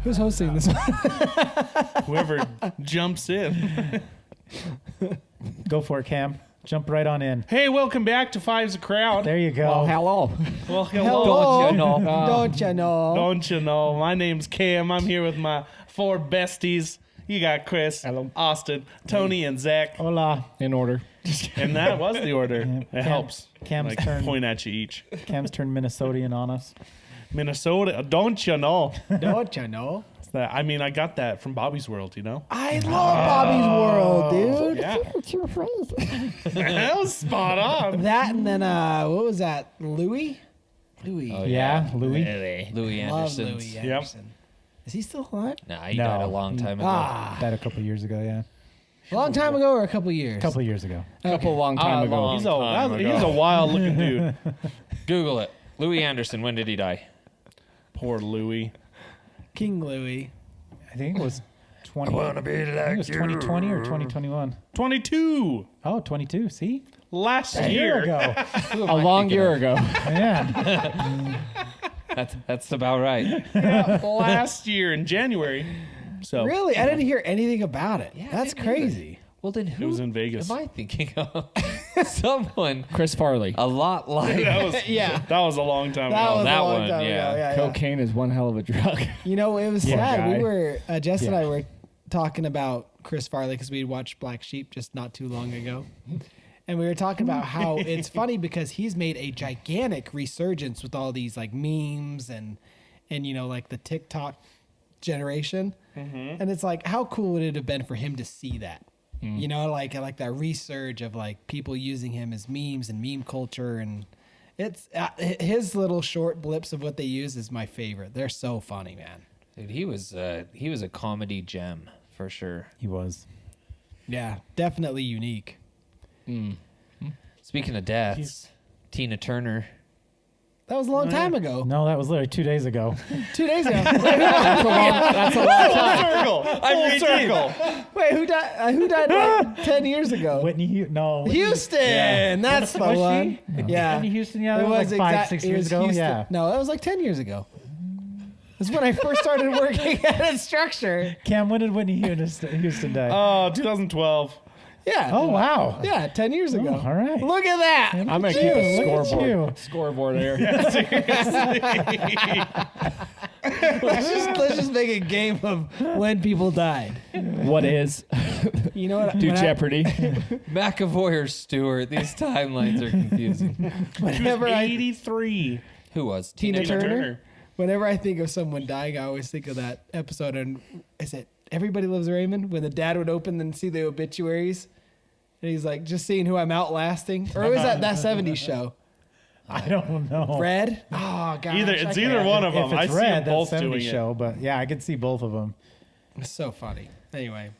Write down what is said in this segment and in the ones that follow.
Who's hosting this one? Whoever jumps in. Go for it, Cam. Jump right on in. Hey, welcome back to Five's a Crowd. There you go. Well, hello. Well, Hello. Don't you know? Don't you know? Don't you know? My name's Cam. I'm here with my 4 besties. You got Chris, Hello. Austin, Tony, and Zach. Hola. In order. And that was the order. Yeah. It helps. Cam's turn. Point at you each. Cam's turned Minnesotian on us. Minnesota. Don't you know? Don't you know? It's that, I mean, I got that from Bobby's World, you know? I love Bobby's World, dude. Yeah. That was spot on. That and then what was that? Louis? Louis. Oh, Yeah, Louis. Louis Love Anderson. Louis Anderson. Is he still alive? Nah, he No. died a long time ago. Died a couple of years ago, yeah. A long time ago or a couple years? A couple of years ago. Couple long time ago. He's a wild looking dude. Google it. Louis Anderson. When did he die? Poor Louis. King Louis. I think it was 20. I think it was 2020 or 2021. 22. Oh, 22. See? Last A year year. ago. A long year ago. Yeah. That's about right. Last year in January. So Really? I didn't hear anything about it. Yeah, I That's didn't either. crazy. Well, then it who was in Vegas. am I thinking of? Someone Chris Farley. a lot like. That was Yeah. That was a long time That ago. was that a long one, time yeah. ago. Yeah, yeah. Cocaine is one hell of a drug. You know, it was Yeah, sad. guy. We were, Jess and Yeah. I were talking about Chris Farley because we watched Black Sheep just not too long ago. And we were talking about how it's funny because he's made a gigantic resurgence with all these like memes and you know, like the TikTok generation. And it's like, how cool would it have been for him to see that? You know, like that resurge of like people using him as memes and meme culture, and it's his little short blips of what they use is my favorite. They're so funny, man. Dude, he was a comedy gem for sure. He was. Yeah, definitely unique. Speaking of deaths, Tina Turner. That was a long time ago. No, that was literally 2 days ago. 2 days ago. That's a long time. Full circle. Wait, who died? Who died like 10 years ago? Whitney Houston. No. Whitney- Houston. That's the Was one. she? Yeah. Whitney Houston, yeah. That was like 5-6 it years was ago. Houston. Yeah. No, that was like 10 years ago. That's when I first started working at a structure. Cam, when did Whitney Houston die? Oh, 202012. Yeah. Oh, wow. Yeah, 10 years ago. all right. Look at that. I'm gonna keep a Look at scoreboard. you. Scoreboard there. Let's just make a game of when people died. What is? You know what? Do when Jeopardy. McAvoy or Stewart. These timelines are confusing. Whenever I 83. Who was? Tina Turner. Whenever I think of someone dying, I always think of that episode. And is it Everybody Loves Raymond? When the dad would open and see the obituaries, and he's like, "Just seeing who I'm outlasting." Or was that 70s show? I don't know. Red? Oh god. It's either one of them. If I it's see red, them both that's 70s doing show, but yeah, I could see both of them. It's so funny. Anyway,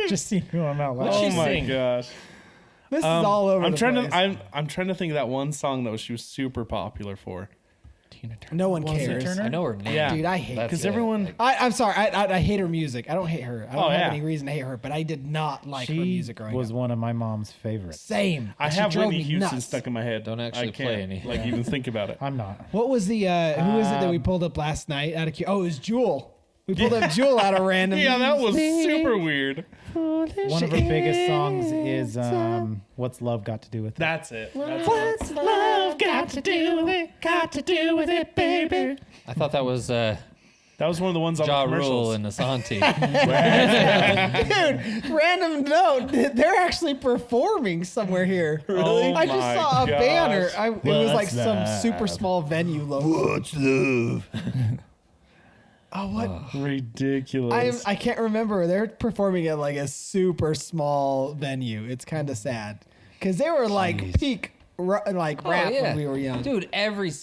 Just see who I'm out it. loud. Oh she my sing? gosh. this is all over I'm the trying place. to I'm trying to think of that one song that she was super popular for. Tina Turner. No one Was it cares. Turner? I know her name. Yeah. Dude, I hate That's Because it. everyone I'm sorry. I hate her music. I don't hate her. I don't Oh, have yeah. any reason to hate her, but I did not like her She music growing was up. one of my mom's favorites. Same. I She have drove Whitney me Houston nuts. stuck in my head. Don't actually I can't, play any. Like even think about it. I'm not. What was the who was it that we pulled up last night out of Oh, it was Jewel. We pulled up Jewel out of random. Yeah, that was super weird. One of her biggest songs is "What's Love Got to Do with It." That's it. What's love got to do with it? Got to do with it, baby. I thought that was That was one of the ones on Ja the Rule commercials. and Asante. Dude, random note. They're actually performing somewhere here. Really? I just my saw a gosh. banner. It was like What's some love? super small venue logo. What's love? Oh, what? Ridiculous. I can't remember. They're performing at like a super small venue. It's kind of sad because they were like peak rap when we were young. Dude,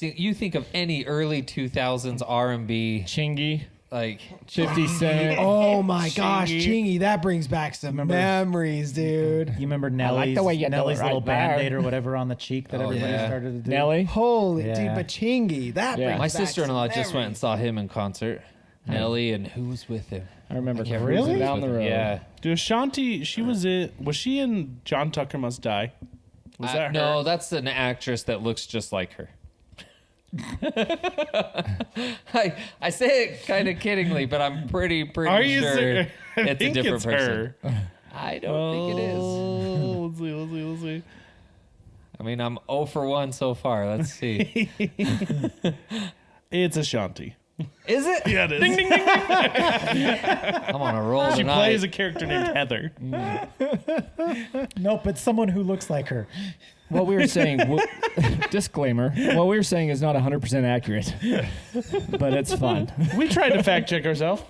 you think of any early 2000s R&B, Chingy. like 50 Cent. Oh my gosh, Chingy, that brings back some memories, dude. You remember like the way you do Nelly's it little right there. band-aid or whatever on the cheek that everybody yeah. started to do? Nelly. Holy Yeah. dude, but Chingy, that Yeah. brings my back sister-in-law some just went and memories. saw him in concert. Nelly and who was with him? I remember can't cruising Really? down the road. Yeah. Dude, Ashanti, was she in John Tucker Must Die? Was that her? No, that's an actress that looks just like her. I say it kind of kiddingly, but I'm pretty Are you sure serious? I it's a think different it's person. her. I don't think it is. Oh, let's see. I mean, I'm 0 for 1 so far. Let's see. It's Ashanti. Is it? Yeah, it is. Ding, ding, ding, ding. I'm on a roll She tonight. plays a character named Heather. Nope, it's someone who looks like her. What we were saying, disclaimer, what we were saying is not 100% accurate, but it's fun. We tried to fact check ourselves.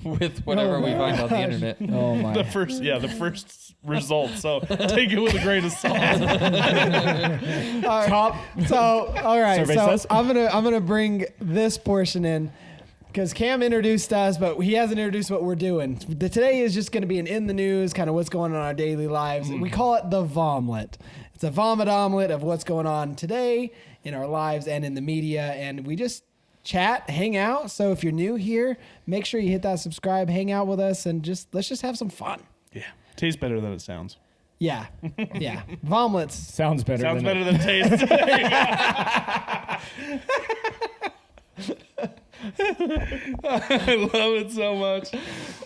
With whatever we find on the internet. Oh my. The first result. So take it with a grain of salt. Top. So, all right. Survey So says. I'm gonna bring this portion in because Cam introduced us, but he hasn't introduced what we're doing. Today is just gonna be an in the news, kind of what's going on in our daily lives. We call it the Vomlet. It's a vomit omelet of what's going on today in our lives and in the media, and we just chat, hang out. So if you're new here, make sure you hit that subscribe, hang out with us, and let's just have some fun. Yeah. Tastes better than it sounds. Yeah, yeah. Vomlets. Sounds better. Sounds than better than taste. I love it so much.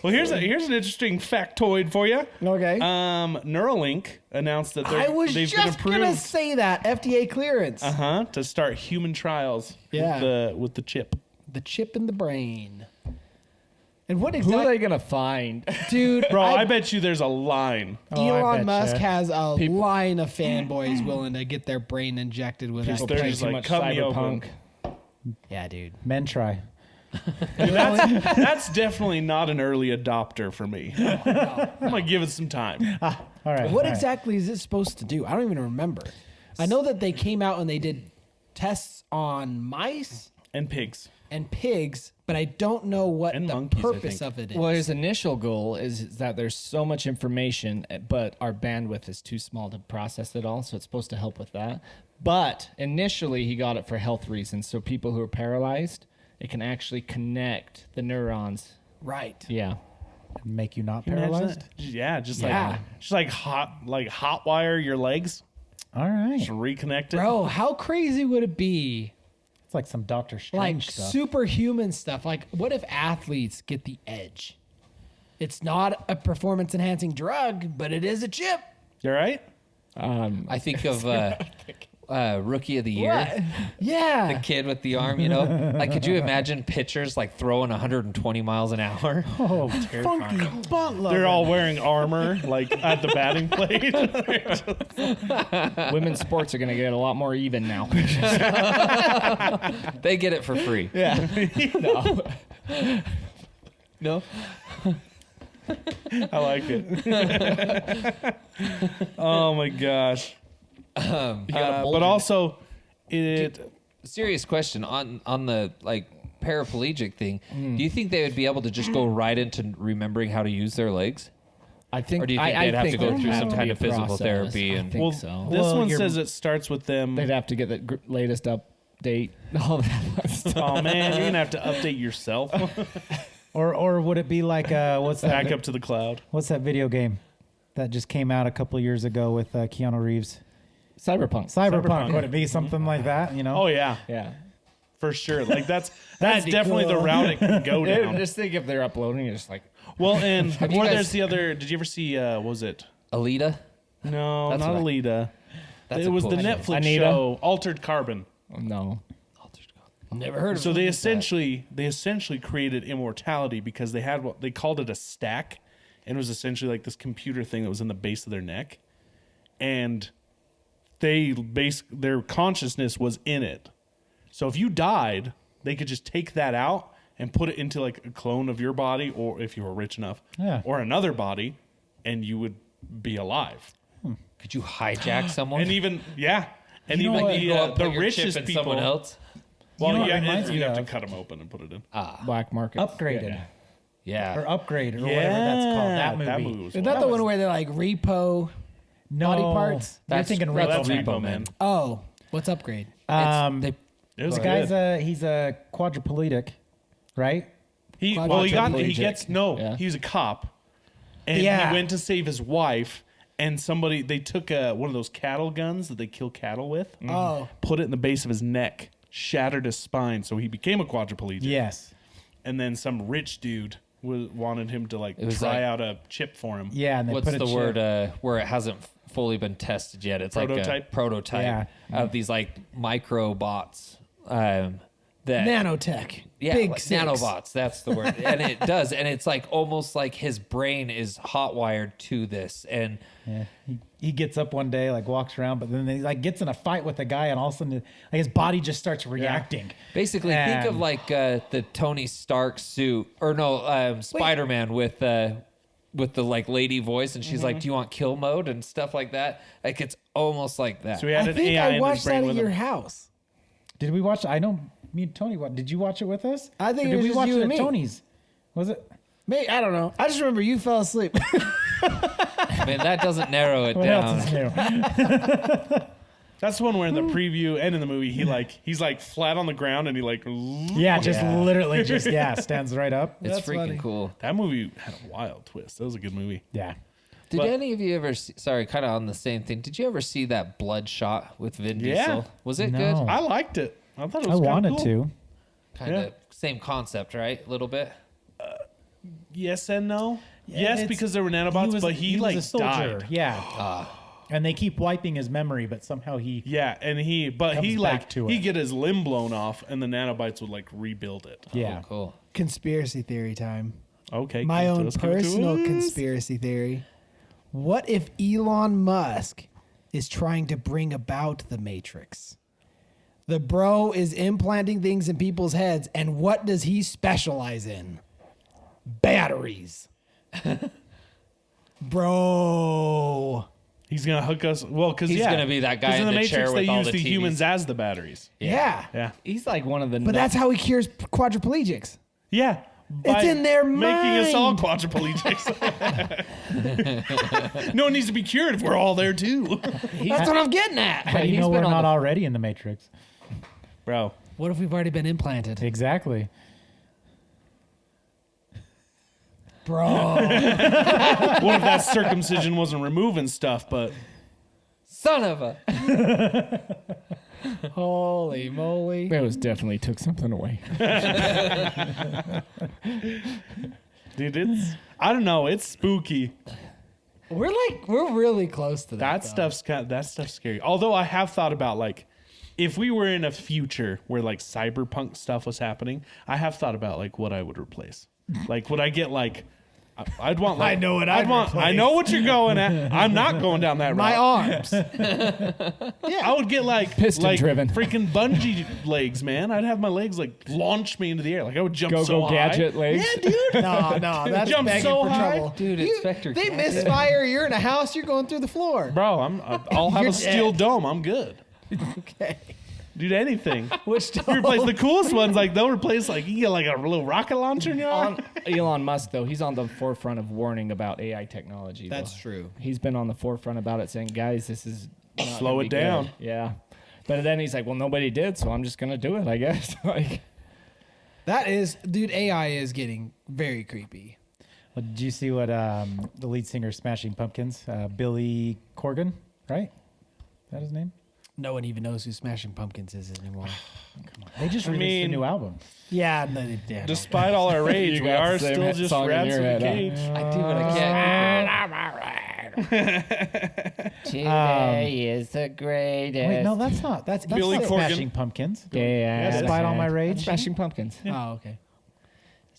Well, here's an interesting factoid for you. Okay. Neuralink announced that I was they've been just gonna approved say that FDA clearance. to start human trials Yeah. with the chip. The chip in the brain. And what Who are exactly, they gonna find? dude? Bro, I bet you there's a line. Oh, I Elon Musk betcha. has a line of fanboys willing to get their brain injected with People that. they're Play just too like, much cut me open. cyberpunk. Yeah, dude. Men try. Dude, that's definitely not an early adopter for me. I'm gonna give it some time. All right. What all right. exactly is it supposed to do? I don't even remember. I know that they came out and they did tests on mice And pigs. and pigs, but I don't know what And the monkeys, I purpose think. of it is. Well, his initial goal is that there's so much information, but our bandwidth is too small to process it all. So it's supposed to help with that. But initially, he got it for health reasons. So people who are paralyzed, it can actually connect the neurons. Right. Yeah. Make you not Can you imagine paralyzed? that? Yeah, just Yeah. like hot wire your legs, All right. just reconnect it. Bro, how crazy would it be? It's like some Doctor Like Strange stuff. superhuman stuff. Like, what if athletes get the edge? It's not a performance enhancing drug, but it is a chip. You all right? I think of Rookie of the Year. What? Yeah. The kid with the arm, you know? Like, could you imagine pitchers like throwing 120 miles an hour? Oh, funky butt They're all wearing armor, like at the batting plate. Women's sports are going to get a lot more even now. They get it for free. Yeah. No. No? I like it. Oh my gosh! But also, it. Serious question on the like paraplegic thing. Do you think they would be able to just go right into remembering how to use their legs? I think. Or do you think they'd have to think go there'd through have some to kind be of a physical process. therapy I and- think Well, so. this Well, one you're- says it starts with them. They'd have to get the latest update. All that stuff. Oh man, you're gonna have to update yourself. Or would it be like what's that? Back up to the cloud. What's that video game that just came out a couple years ago with Keanu Reeves? Cyberpunk. Cyberpunk. Would it be something like that? You know? Oh yeah, Yeah. for sure. Like that's be definitely the cool. route it can go down. Just think if they're uploading, you're just like, Well, and you or guys- there's the other. Did you ever see? What was it? Alita? No, That's not what I- Alita. That's It a was cool the show. Netflix Anita? show Altered Carbon. oh, no. Never heard of So it. they essentially created immortality because they had what they called it a stack, and it was essentially like this computer thing that was in the base of their neck, and their consciousness was in it. So if you died, they could just take that out and put it into like a clone of your body, or if you were rich enough, Yeah. or another body, and you would be alive. Could you hijack someone? And even and You know even what? Go out, the put your chip richest in people. someone else? Well, You know what it yeah, reminds you'd me have to of? cut them open and put it in. Black market. Upgraded. Yeah. Or Upgrade or whatever that's called. That movie. was Is that the one where they're like repo? No. Body parts? You're That's- thinking that's Repo That's Man. Repo Man. Oh, what's upgrade? They, It was the good. guy's he's a quadriplegic, right? He Quadriplegic. gets Yeah. he was a cop, and Yeah. he went to save his wife, and they took one of those cattle guns that they kill cattle with, Oh. put it in the base of his neck, shattered his spine, so he became a quadriplegic. Yes. And then some rich dude wanted him to was try like- out a chip for him. Yeah, and they What's put a the chip. word where it hasn't fully been tested yet? It's like Prototype? a prototype Yeah. of these like micro bots. That Nanotech. yeah, Big like six. nanobots. That's the word, and it does, and it's like almost like his brain is hot wired to this, and Yeah. He gets up one day, like walks around, but then he like gets in a fight with a guy, and all of a sudden, like his body just starts reacting. basically think of And- like the Tony Stark suit, or no, Spider-Man with the like lady voice, and she's like, "Do you want kill mode?" and stuff like that. Like it's almost like that. So he had I an think AI I in his watched brain that with at your him. house. Did we watch? I know me and Tony. What did you watch it with us? I think Or it did was we just watch you it and at me. Tony's? Was it? Mate, I don't know. I just remember you fell asleep. Man, that doesn't narrow it What down. else is new? That's the one where in the preview and in the movie he's like flat on the ground and he like Yeah, just literally just stands right up. It's That's freaking funny. cool. That movie had a wild twist. That was a good movie. Yeah. Did But- any of you ever see, sorry, kind of on the same thing. Did you ever see that Bloodshot with Vin Yeah. Diesel? Was it No. good? I liked it. I thought it I was kinda wanted cool. to. Kind of Yeah. same concept, right? A little bit. Yes and no. Yes, it's- because there were nanobots, but he was like a soldier. died. Yeah. And they keep wiping his memory, but somehow he. Yeah, and he Comes like back to he it. get his limb blown off, and the nanobites would like rebuild it. Yeah. Oh, cool. Conspiracy theory time. Okay, My give it to own us, give it to personal us. conspiracy theory. What if Elon Musk is trying to bring about the Matrix? The bro is implanting things in people's heads, and what does he specialize in? Batteries. Bro. He's gonna hook us. Well, because He's gonna be that guy 'cause in the the Matrix chair they with all use the the TVs. humans as the batteries. Yeah. Yeah, He's like one of the. But that's how he cures quadriplegics. yeah. It's in their making us all mind. quadriplegics. No one needs to be cured if we're all there too, That's what I'm getting at. But you he's know been we're on not the- already in the Matrix. bro. What if we've already been implanted? Exactly. Bro. What if that circumcision wasn't removing stuff, but Son of a. Holy moly. It was definitely took something away. dude, I don't know, it's spooky. We're really close to that. That stuff's scary. Although I have thought about like if we were in a future where like cyberpunk stuff was happening, I have thought about like what I would replace. Like would I get like I'd want like I know what I'd I'd want I know what you're going at. I'm not going down that My route. arms. I would get like Piston like driven. freaking bungee legs, man. I'd have my legs like launch me into the air. Like I would jump so high. gadget legs. Yeah, dude. No, that's Jump begging so for high. trouble. Dude, it's Vector They Gadget. misfire, you're in a house, you're going through the floor. Bro, I'll have You're a steel dead. dome. I'm good. Okay. Dude, anything. Which You replace the coolest ones, like they'll replace like you get like a little rocket launcher in your arm. Elon Musk, though, he's on the forefront of warning about AI technology. That's though. true. He's been on the forefront about it, saying, "Guys, this is not Slow gonna it be good." down. Yeah, but then he's like, "Well, nobody did, so I'm just gonna do it, I guess." Like, That is, dude, AI is getting very creepy. Well, did you see what the lead singer of Smashing Pumpkins, Billy Corgan, right? Is that his name? No one even knows who Smashing Pumpkins is anymore. They just I released mean- a new album. Yeah, no, they did. Despite all our rage, You we got are the same still just song in rats your in a head, huh? cage. I do what I can. Today is the greatest. Wait, no, that's not. That's Billy not Corgan. Smashing Pumpkins. yeah, Despite all my rage. Smashing Pumpkins. Oh, okay.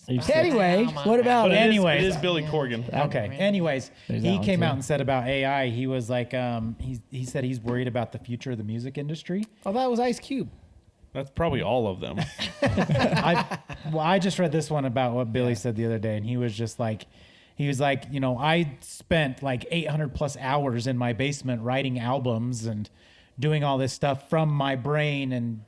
You've seen- Anyway, what about But Anyways. it is Billy Corgan. Okay. Anyways, There's that he one, came too. out and said about AI. He was like, he said he's worried about the future of the music industry. Oh, that was Ice Cube. That's probably all of them. I just read this one about what Billy said the other day, and he was like, you know, I spent like 800 plus hours in my basement writing albums and doing all this stuff from my brain and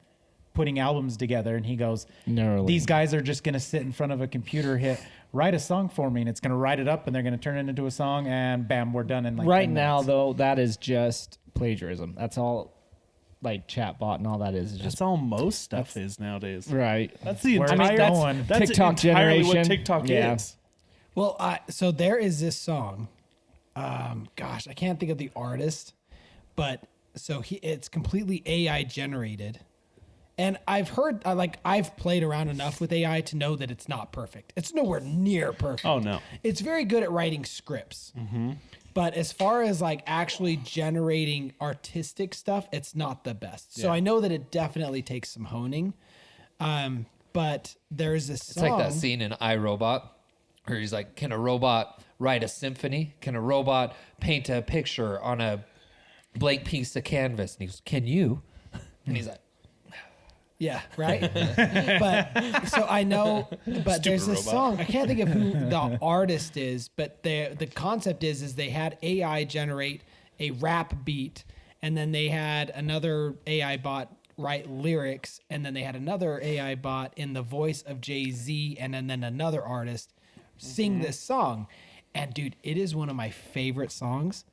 putting albums together. And he goes, Neuralink. these guys are just going to sit in front of a computer, write a song for me, and it's going to write it up, and they're going to turn it into a song, and bam, we're done in like right 10 now, minutes. though, that is just plagiarism. That's all, like chatbot and all that is just That's all most stuff is nowadays. right. That's the Where entire. I mean, that's that's TikTok entirely generation. what TikTok Yeah. is. Well, so there is this song gosh, I can't think of the artist, but so it's completely AI generated. And I've heard, I've played around enough with AI to know that it's not perfect. It's nowhere near perfect. Oh, no. It's very good at writing scripts. But as far as like actually generating artistic stuff, it's not the best. So I know that it definitely takes some honing. But there's this It's song. like that scene in iRobot where he's like, can a robot write a symphony? Can a robot paint a picture on a blank piece of canvas? And he goes, can you? And he's like, Yeah, right. But so I know, but there's this song. I can't think of who the artist is, but the concept is they had AI generate a rap beat, and then they had another AI bot write lyrics, and then they had another AI bot in the voice of Jay-Z, and then another artist sing this song. And dude, it is one of my favorite songs,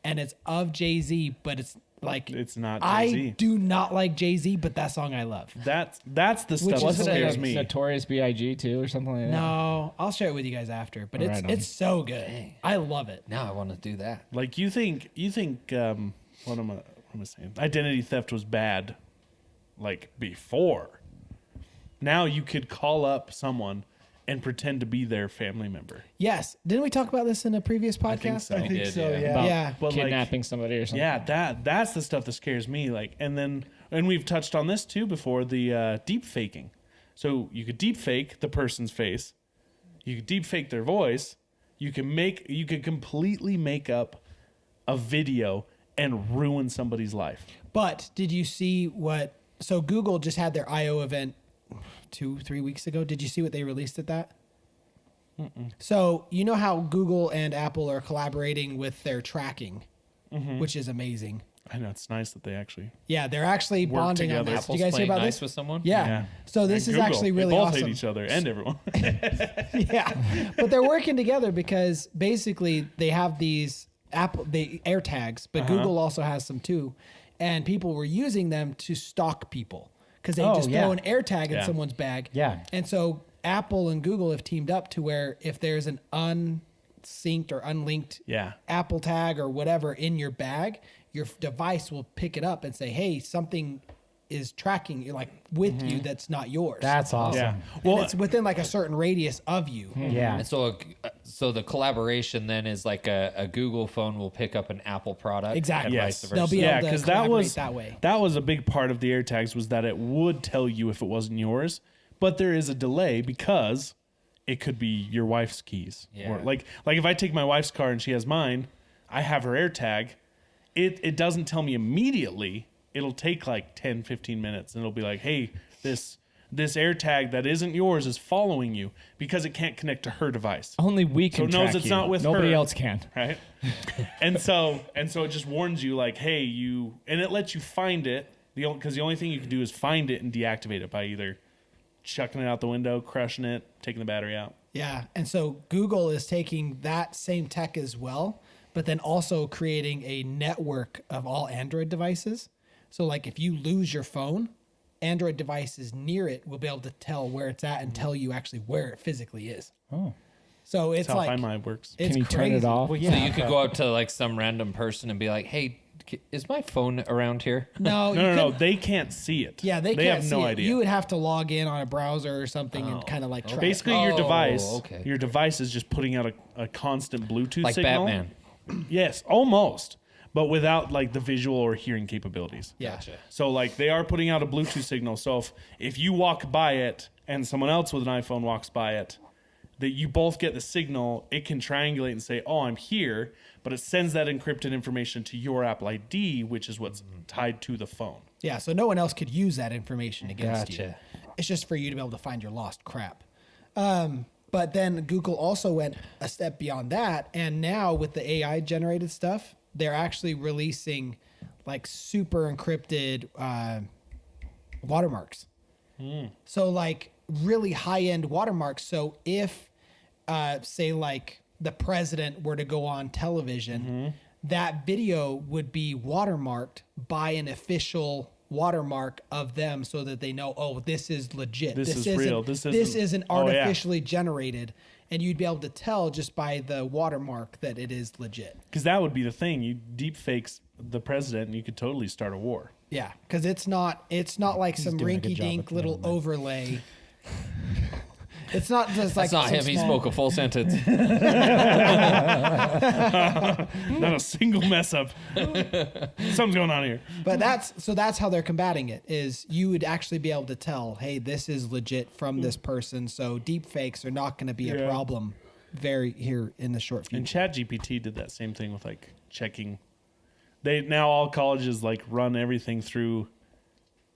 and it's of Jay-Z, but it's like It's not I Jay-Z. do not like Jay-Z, but that song I love. That's the stuff that Wasn't scares it me. Notorious B.I.G. too or something like that? No, I'll share it with you guys after, but Right on. it's so good. I love it. now I want to do that. Like you think what am I saying? Identity theft was bad like before. Now you could call up someone and pretend to be their family member. Yes. Didn't we talk about this in a previous podcast? think so. I think did, so, yeah. yeah. About- Yeah. but like, Kidnapping somebody or something. yeah, that's the stuff that scares me. Like, and we've touched on this too before, the deep faking. So you could deep fake the person's face, you could deep fake their voice, you could completely make up a video and ruin somebody's life. But did you see what? So Google just had their I/O event 2-3 weeks ago. Did you see what they released at that? So you know how Google and Apple are collaborating with their tracking, which is amazing. I know it's nice that they actually. Yeah, they're actually Work bonding on together. this. Did Apple's you guys hear playing about nice this? with someone? Yeah. So this And is Google, actually really they both awesome. hate each other and everyone. Yeah, but they're working together because basically they have these the AirTags, but Google also has some too, and people were using them to stalk people because they just throw an AirTag in Yeah. someone's bag. Yeah. And so Apple and Google have teamed up to where if there's an unsynced or unlinked Yeah. Apple tag or whatever in your bag, your device will pick it up and say, "Hey, something is tracking you, like with you that's not yours." That's awesome. Yeah. Well, Well, it's within like a certain radius of you. Yeah. And so the collaboration then is like a Google phone will pick up an Apple product. Exactly. And yes, vice They'll versa. be able to because collaborate that way. that was a big part of the AirTags was that it would tell you if it wasn't yours, but there is a delay because it could be your wife's keys. Yeah. Or like if I take my wife's car and she has mine, I have her AirTag. It doesn't tell me immediately. It'll take like 10, 15 minutes and it'll be like, hey, this AirTag that isn't yours is following you because it can't connect to her device. Only we can So it knows track it's you. not with Nobody her. else can. Right? and so it just warns you like, hey, and it lets you find it. Because the only thing you can do is find it and deactivate it by either chucking it out the window, crushing it, taking the battery out. Yeah. And so Google is taking that same tech as well, but then also creating a network of all Android devices. So like if you lose your phone, Android devices near it will be able to tell where it's at and tell you actually where it physically is. Oh. So it's That's how like Find My works. it's Can you turn it crazy. off? Well, So you could go up to like some random person and be like, hey, is my phone around here? No, you No, couldn't- they can't see it. Yeah, they can't have see no it. idea. You would have to log in on a browser or something and kind of like track. Basically, your Oh, device, okay. your device is just putting out a constant Bluetooth Like signal. Batman. Yes, almost, but without like the visual or hearing capabilities. Yeah. Gotcha. So like they are putting out a Bluetooth signal. So if you walk by it and someone else with an iPhone walks by it, that you both get the signal, it can triangulate and say, "Oh, I'm here," but it sends that encrypted information to your Apple ID, which is what's tied to the phone. Yeah, so no one else could use that information against you. Gotcha. It's just for you to be able to find your lost crap. But then Google also went a step beyond that, and now with the AI generated stuff, they're actually releasing like super encrypted watermarks. So like really high end watermarks. So if say like the president were to go on television, that video would be watermarked by an official watermark of them so that they know, oh, this is legit. This is isn't- real. This This isn't oh, yeah. artificially generated. And you'd be able to tell just by the watermark that it is legit. Because that would be the thing. You deep fakes the president, and you could totally start a war. Yeah, because it's not like some doing a good job rinky-dink with little never mind. overlay. It's not just like That's not some him. He small- spoke a full sentence. Not a single mess up. Something's going on here. But that's how they're combating it. Is you would actually be able to tell, hey, this is legit from this person. So deep fakes are not going to be a Yeah. problem very here in the short And future. ChatGPT did that same thing with like checking. They now all colleges like run everything through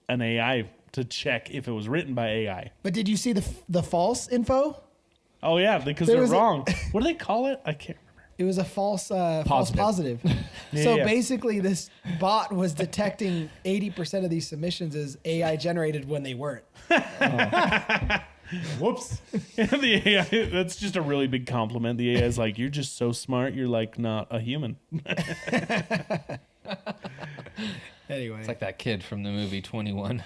an AI to check if it was written by AI. But did you see the false info? Oh yeah, because There they're was a- wrong. What do they call it? I can't remember. It was a false positive. So yeah. basically, this bot was detecting 80% of these submissions as AI generated when they weren't. Whoops. And the AI, that's just a really big compliment. The AI is like, you're just so smart. You're like not a human. Anyway, It's like that kid from the movie 21.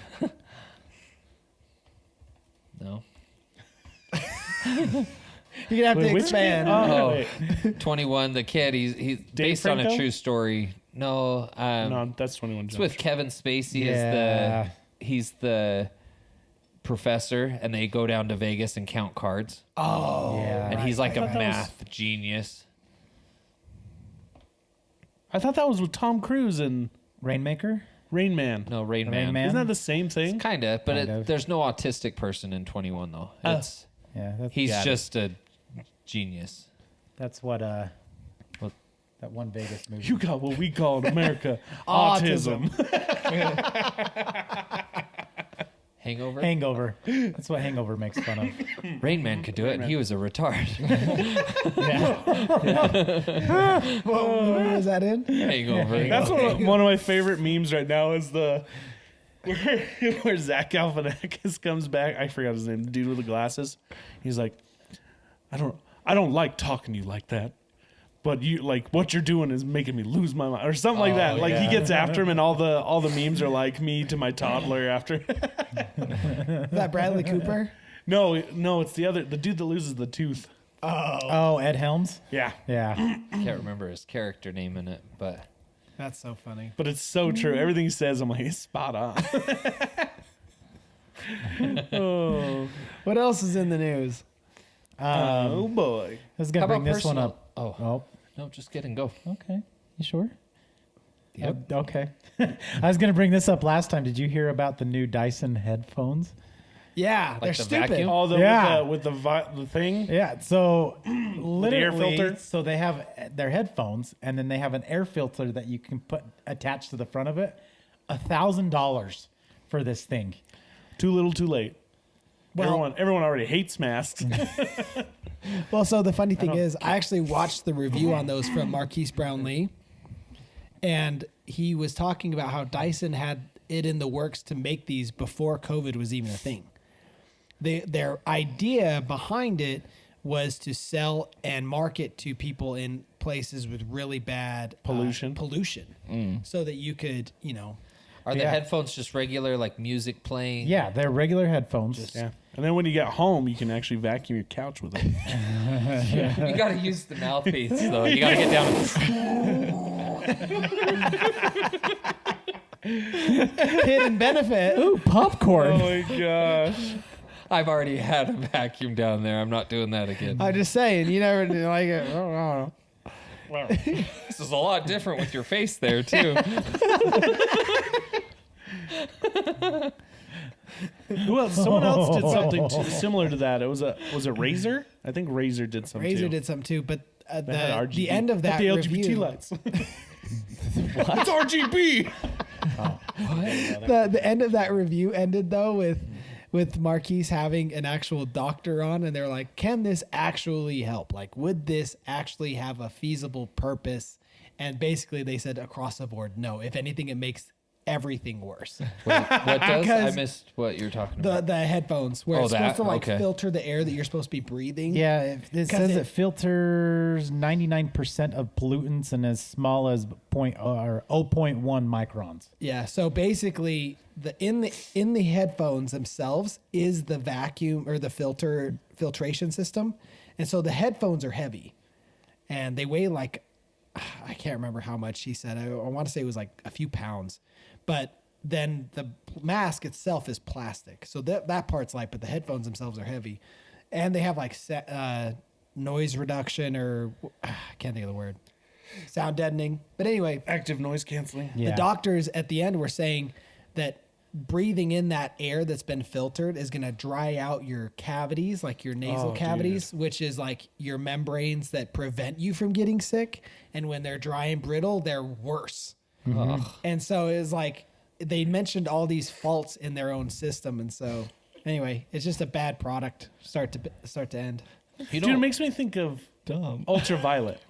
No. you're gonna have to Which expand. Oh, Oh. wait. 21, the kid, he's based on a Franco? true story. No, No, that's 21 it's Jump with Street. Kevin Spacey Yeah. he's the professor, and they go down to Vegas and count cards. Oh, Yeah. And he's like a thought that was- math genius. I thought that was with Tom Cruise and Rainmaker? Rain Man. No, Rain Rain Man. Man? Isn't that the same thing? Kind of, but Kind of. there's no autistic person in 21 though. It's Yeah, he's got it. just a genius. that's what What? that one Vegas movie. You got what we call in America Autism. autism. Hangover. Hangover. That's what Hangover makes fun of. Rain Man could do it. He was a retard. what movie was that in? Hangover. That's one of my favorite memes right now is the where Zach Galifianakis comes back. I forgot his name. The dude with the glasses. He's like, I don't like talking to you like that. But you like what you're doing is making me lose my mind or something like that. Like he yeah. gets after him and all the memes are like me to my toddler after. Is that Bradley Cooper? No, it's the dude that loses the tooth. Oh, Ed Helms? Yeah. Yeah. Can't remember his character name in it, but That's so funny. But it's so true. Everything he says, I'm like, it's spot on. Oh, What else is in the news? oh boy. I was going how to about bring this one personal? up. Oh, no, just kidding. Go. Okay. You sure? Yep. Okay. I was going to bring this up last time. Did you hear about the new Dyson headphones? Yeah, they're the stupid. vacuum? Oh, Yeah. with the thing. Yeah. So air literally, filter? so they have their headphones, and then they have an air filter that you can put attached to the front of it. $1,000 for this thing. Too little, too late. Well- Everyone already hates masks. Well, so the funny thing is, I actually watched the review on those from Marquise Brownlee, and he was talking about how Dyson had it in the works to make these before COVID was even a thing. Their idea behind it was to sell and market to people in places with really bad Pollution. so that you could, Are the Yeah. headphones just regular, like music playing? Yeah, they're regular headphones. Yeah. And then when you get home, you can actually vacuum your couch with it. You got to use the mouthpiece, though. You got to get down. hidden benefit. Ooh, popcorn. Oh my gosh. I've already had a vacuum down there. I'm not doing that again. I'm just saying, you never like it. Oh, This is a lot different with your face there, too. Who else? Someone else did something similar to that. Was it Razer? I think Razer did something. Razer too. did some too, but They had RGB. the end of that the LGBT review, lights. It's RGB. the end of that review ended though with Marquise having an actual doctor on, and they're like, "Can this actually help? Like, would this actually have a feasible purpose?" And basically, they said across the board, no. If anything, it makes everything worse. Wait, what does? I Because missed what you're talking The about. the headphones where Oh, it's supposed that? to like Okay. filter the air that you're supposed to be breathing. Yeah, it 'Cause says it- it filters 99% of pollutants in as small as point or 0.1 microns. Yeah. So basically, in the headphones themselves is the vacuum or the filtration system, and so the headphones are heavy, and they weigh like I can't remember how much he said. I want to say it was like a few pounds, but then the mask itself is plastic, so that part's light, but the headphones themselves are heavy, and they have like noise reduction or I can't think of the word, sound deadening. But anyway, Active noise canceling. Yeah. the doctors at the end were saying that breathing in that air that's been filtered is going to dry out your cavities, like your nasal Oh, cavities, which is like your membranes that prevent you from getting sick. And when they're dry and brittle, they're worse. And so it's like they mentioned all these faults in their own system. And so anyway, it's just a bad product start to end. Dude, it makes me think of Ultraviolet.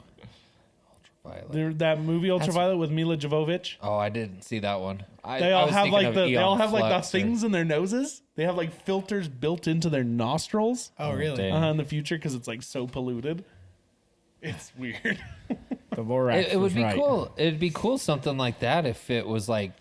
That movie Ultraviolet with Mila Jovovich. Oh, I didn't see that one. They I all was have thinking like of they all Eon have like the Flux or- things in their noses. They have like filters built into their nostrils Oh, really? dang. in the future because it's like so polluted. It's weird. The Lorax It would was be right. cool. It'd be cool something like that if it was like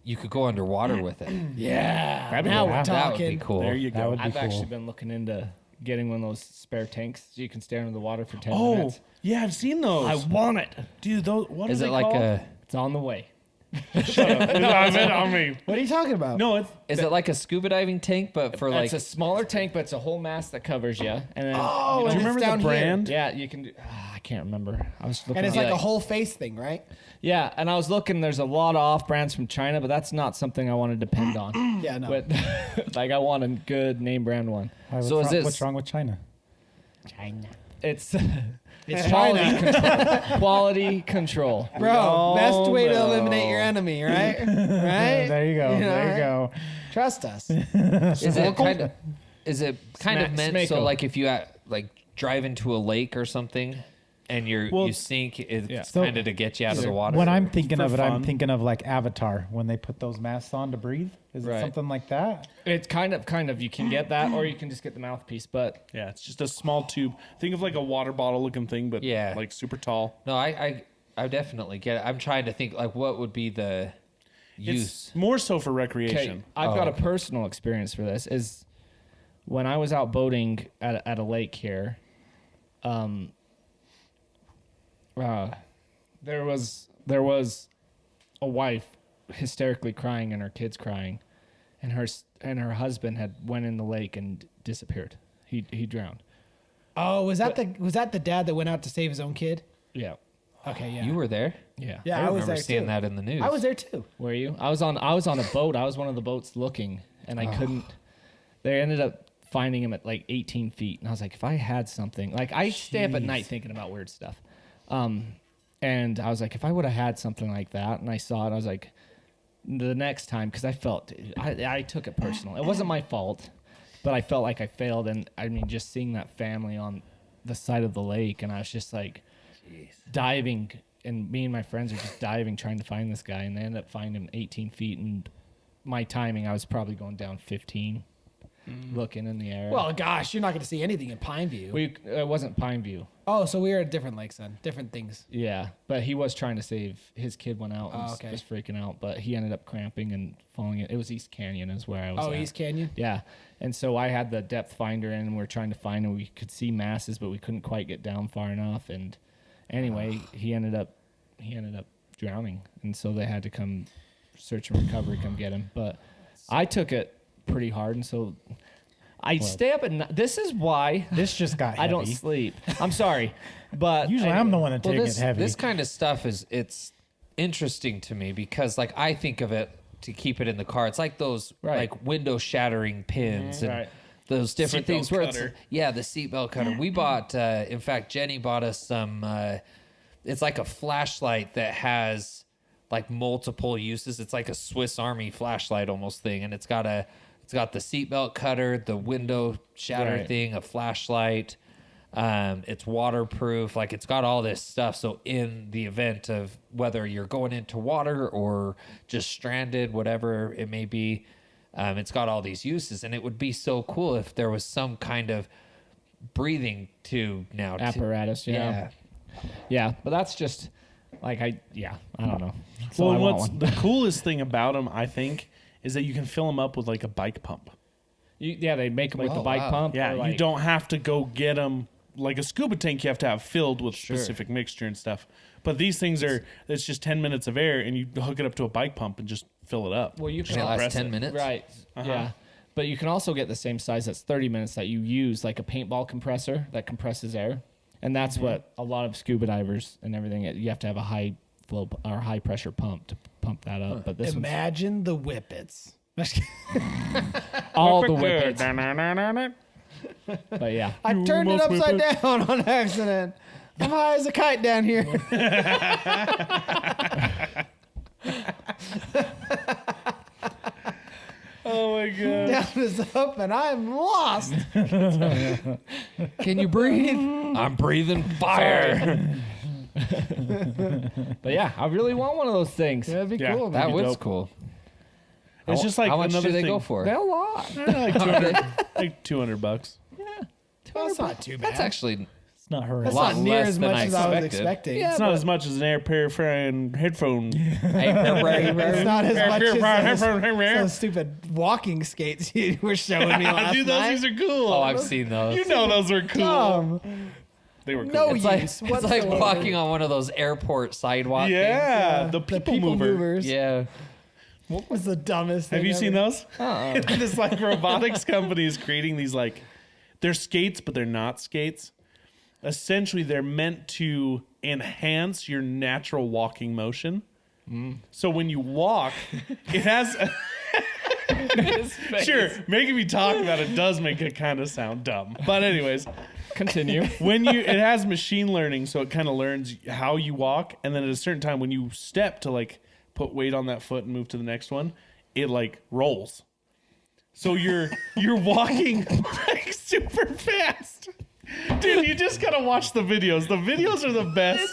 you could go underwater with it. Yeah. Now we're That would be talking. cool. There you That go. would be I've cool. actually been looking into getting one of those spare tanks so you can stay under the water for 10 Oh, minutes. yeah, I've seen those. I want it. Dude, those what Is are it they like called? a? It's on the way. I mean, What are you talking about? no, it's Is it like a scuba diving tank, but for like? It's a smaller tank, but it's a whole mask that covers you. And then, Oh, do you and it's remember down the here. brand? yeah, you can do. I can't remember. I was looking. And it's at- like Yeah. a whole face thing, right? yeah, and I was looking. There's a lot of off brands from China, but that's not something I want to depend on. Yeah, no. But like, I want a good name brand one. Why, So is this- what's wrong with China? It's It's quality China. control. Quality control. Bro, best way to know. eliminate your enemy, right? Right? There you go. You know, There you right? go. Trust us. Is it kind of? Is it kind of meant so Smako. like if you like drive into a lake or something, and Well, you sink, it's yeah. So- kind of to get you out of the water. When I'm thinking For of it, fun. I'm thinking of like Avatar when they put those masks on to breathe. Is it Right. something like that? It's kind of. You can get that, or you can just get the mouthpiece. But yeah, it's just a small tube. Think of like a water bottle looking thing, but Yeah. like super tall. No, I definitely get it. I'm trying to think like what would be the use. It's more so for okay, recreation. I've Oh, got a okay. personal experience for this. Is when I was out boating at a lake here, there was a wife hysterically crying and her kids crying, and her husband had went in the lake and disappeared. He drowned. Oh, was that the dad that went out to save his own kid? Yeah, Okay, yeah. You were there. yeah. Yeah, I I was remember there seeing too. that in the news. I was there too. Were you? I was on a boat. I was one of the boats looking, and I couldn't. They ended up finding him at like 18 feet, and I was like, if I had something, like I stay up at night thinking about weird stuff, and I was like, if I would have had something like that, and I saw it, I was like, the next time, because I felt I took it personal. It wasn't my fault, but I felt like I failed, and I mean, just seeing that family on the side of the lake, and I was just like diving, and me and my friends are just diving trying to find this guy, and they ended up finding him 18 feet, and my timing, I was probably going down 15 looking in the air. Well, gosh, you're not going to see anything in Pineview. it wasn't Pine View. Oh, so we were at different lakes then, different things. Yeah, but he was trying to save his kid. Went out and Oh, was okay. just freaking out, but he ended up cramping and falling in. It was East Canyon is where I was Oh, at. East Canyon. Yeah, and so I had the depth finder in, and we are trying to find, and we could see masses, but we couldn't quite get down far enough. And anyway, he ended up drowning, and so they had to come search and recovery, come get him. But I took it pretty hard, and so I stay up at night. This is why This just got heavy. I don't sleep. I'm sorry, but Usually I'm the one that Well, takes it heavy. this kind of stuff it's interesting to me because like I think of it to keep it in the car. It's like those Right. like window shattering pins and Right. those different Seatbelt things where cutter. it's the seatbelt cutter. We bought in fact Jenny bought us some it's like a flashlight that has like multiple uses. It's like a Swiss Army flashlight almost thing, and it's got the seatbelt cutter, the window shatter Right. thing, a flashlight. It's waterproof. Like it's got all this stuff. So in the event of whether you're going into water or just stranded, whatever it may be, it's got all these uses. And it would be so cool if there was some kind of breathing tube now. Apparatus, yeah. But that's just like I don't know. So Well, I want what's one. the coolest thing about them, I think, is that you can fill them up with like a bike pump. They make them with the Oh, bike wow. pump. Yeah, or you like, don't have to go get them. Like a scuba tank, you have to have filled with specific mixture and stuff. But these things it's just 10 minutes of air, and you hook it up to a bike pump and just fill it up. Well, you It can lasts press 10 it. minutes. right. Yeah. But you can also get the same size that's 30 minutes that you use like a paintball compressor that compresses air. And that's what a lot of scuba divers and everything, you have to have a high flow or high pressure pump to pump that up. But this one's Imagine the whippets. all the whippets. But yeah. I turned it must whip upside down on accident. I'm high as a kite down here. Oh my god! Down is up, and I'm lost. Can you breathe? I'm breathing fire. But yeah, I really want one of those things. That'd be Yeah. cool. That be was dope. cool. It's just like how much another do they thing. go for? They're a lot. Like 200, like $200. That's not too bad. That's actually It's not her. That's lot not near less as than much I as I was expected. expecting. Yeah, It's not as much as an air purifying headphone. It's not as much as those Dude, stupid walking skates you were showing me last those night. things are cool. oh, I've seen those. You know those were cool. Dumb. They were cool. No It's like, use it's like whatsoever. walking on one of those airport sidewalk Yeah, the The people, people mover. movers. things. Yeah. What was the dumbest thing Have you seen ever? those? This like robotics company is creating these like they're skates, but they're not skates. Essentially, they're meant to enhance your natural walking motion. So when you walk, it has. Sure, making me talk about it does make it kind of sound dumb. But anyways, Continue. it has machine learning, so it kind of learns how you walk, and then at a certain time when you step to like put weight on that foot and move to the next one, it like rolls. So you're walking like super fast. Dude, you just gotta watch the videos. The videos are the best.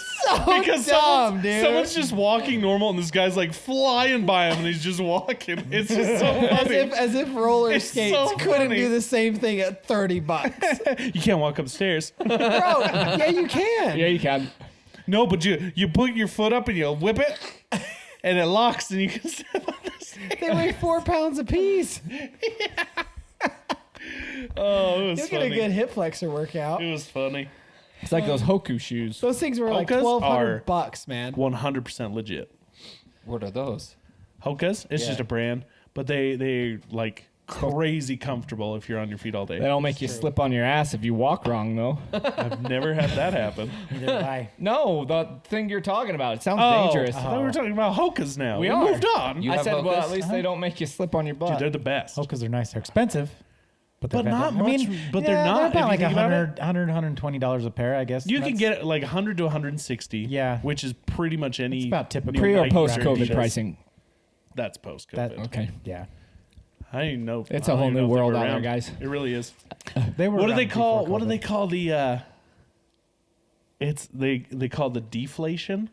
so dumb, dude. Someone's just walking normal and this guy's like flying by him and he's just walking. It's just so funny. As if roller It's skates so couldn't funny. do the same thing at $30. You can't walk upstairs. Bro, yeah, you can. Yeah, you can. No, but you put your foot up and you whip it and it locks and you can step on the stairs. They weigh 4 pounds apiece. Oh, it was You'll funny. get a good hip flexor workout. It was funny. It's like those Hoku shoes. Those things were like Hokas are- $1,200, man. 100% legit. What are those? Hokas, it's Yeah. just a brand, but they like crazy comfortable if you're on your feet all They day. don't make you slip on your ass if you walk wrong, though. I've never had that happen. Neither have I. No, the thing you're talking about. It sounds Oh, dangerous. I thought we were talking about Hokas now. We We are. moved on. You I have said, well, Hokas? at least they don't make you slip on your butt. Dude, they're the best. Hokas are nice. They're expensive, but they're But not fantastic. much. But they're yeah, not. They're if about like you think about $100, $120 a pair, I guess. You can That's- get like 100 to 160. Yeah. which is pretty much any. It's about typical. Pre or Nike post or COVID Adidas. pricing? That's post That- COVID. Okay. Yeah, I don't even know. It's I a don't whole even new know if they world were out there, around. guys. It really is. they were. What do around they call? before What do COVID. they call the? It's they call the deflation,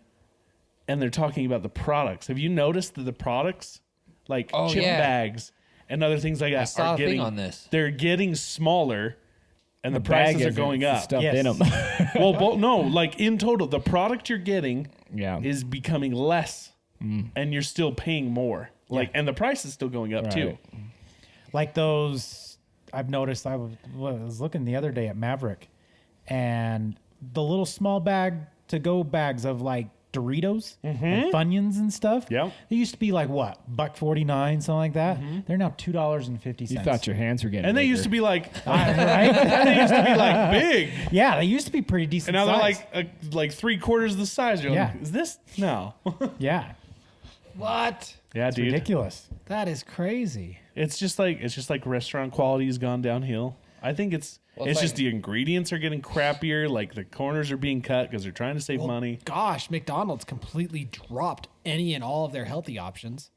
and they're talking about the products. Have you noticed that the products, like Oh, chip yeah. bags and other things like that, I saw are a thing getting on this. They're getting smaller, and the bag prices are isn't going up. Stuff Yes. in them. Well, no, like in total, the product you're getting Yeah. is becoming less, and you're still paying more. Like, and the price is still going up too. Right. Like those, I've noticed. I was looking the other day at Maverick, and the little small bag to go bags of like Doritos and Funyuns and stuff. Yep. They used to be like what, $1.49, something like that. They're now $2.50. You thought your hands were getting And they bigger. used to be like, right? and they used to be like big, Yeah, they used to be pretty decent. and now they're size. like 3/4 the size. You're Yeah. like, is this no? yeah, What? Yeah, it's dude. ridiculous. That is crazy. It's just like restaurant quality has gone downhill. I think it's Well, it's just like- the ingredients are getting crappier. Like the corners are being cut because they're trying to save money. Gosh, McDonald's completely dropped any and all of their healthy options.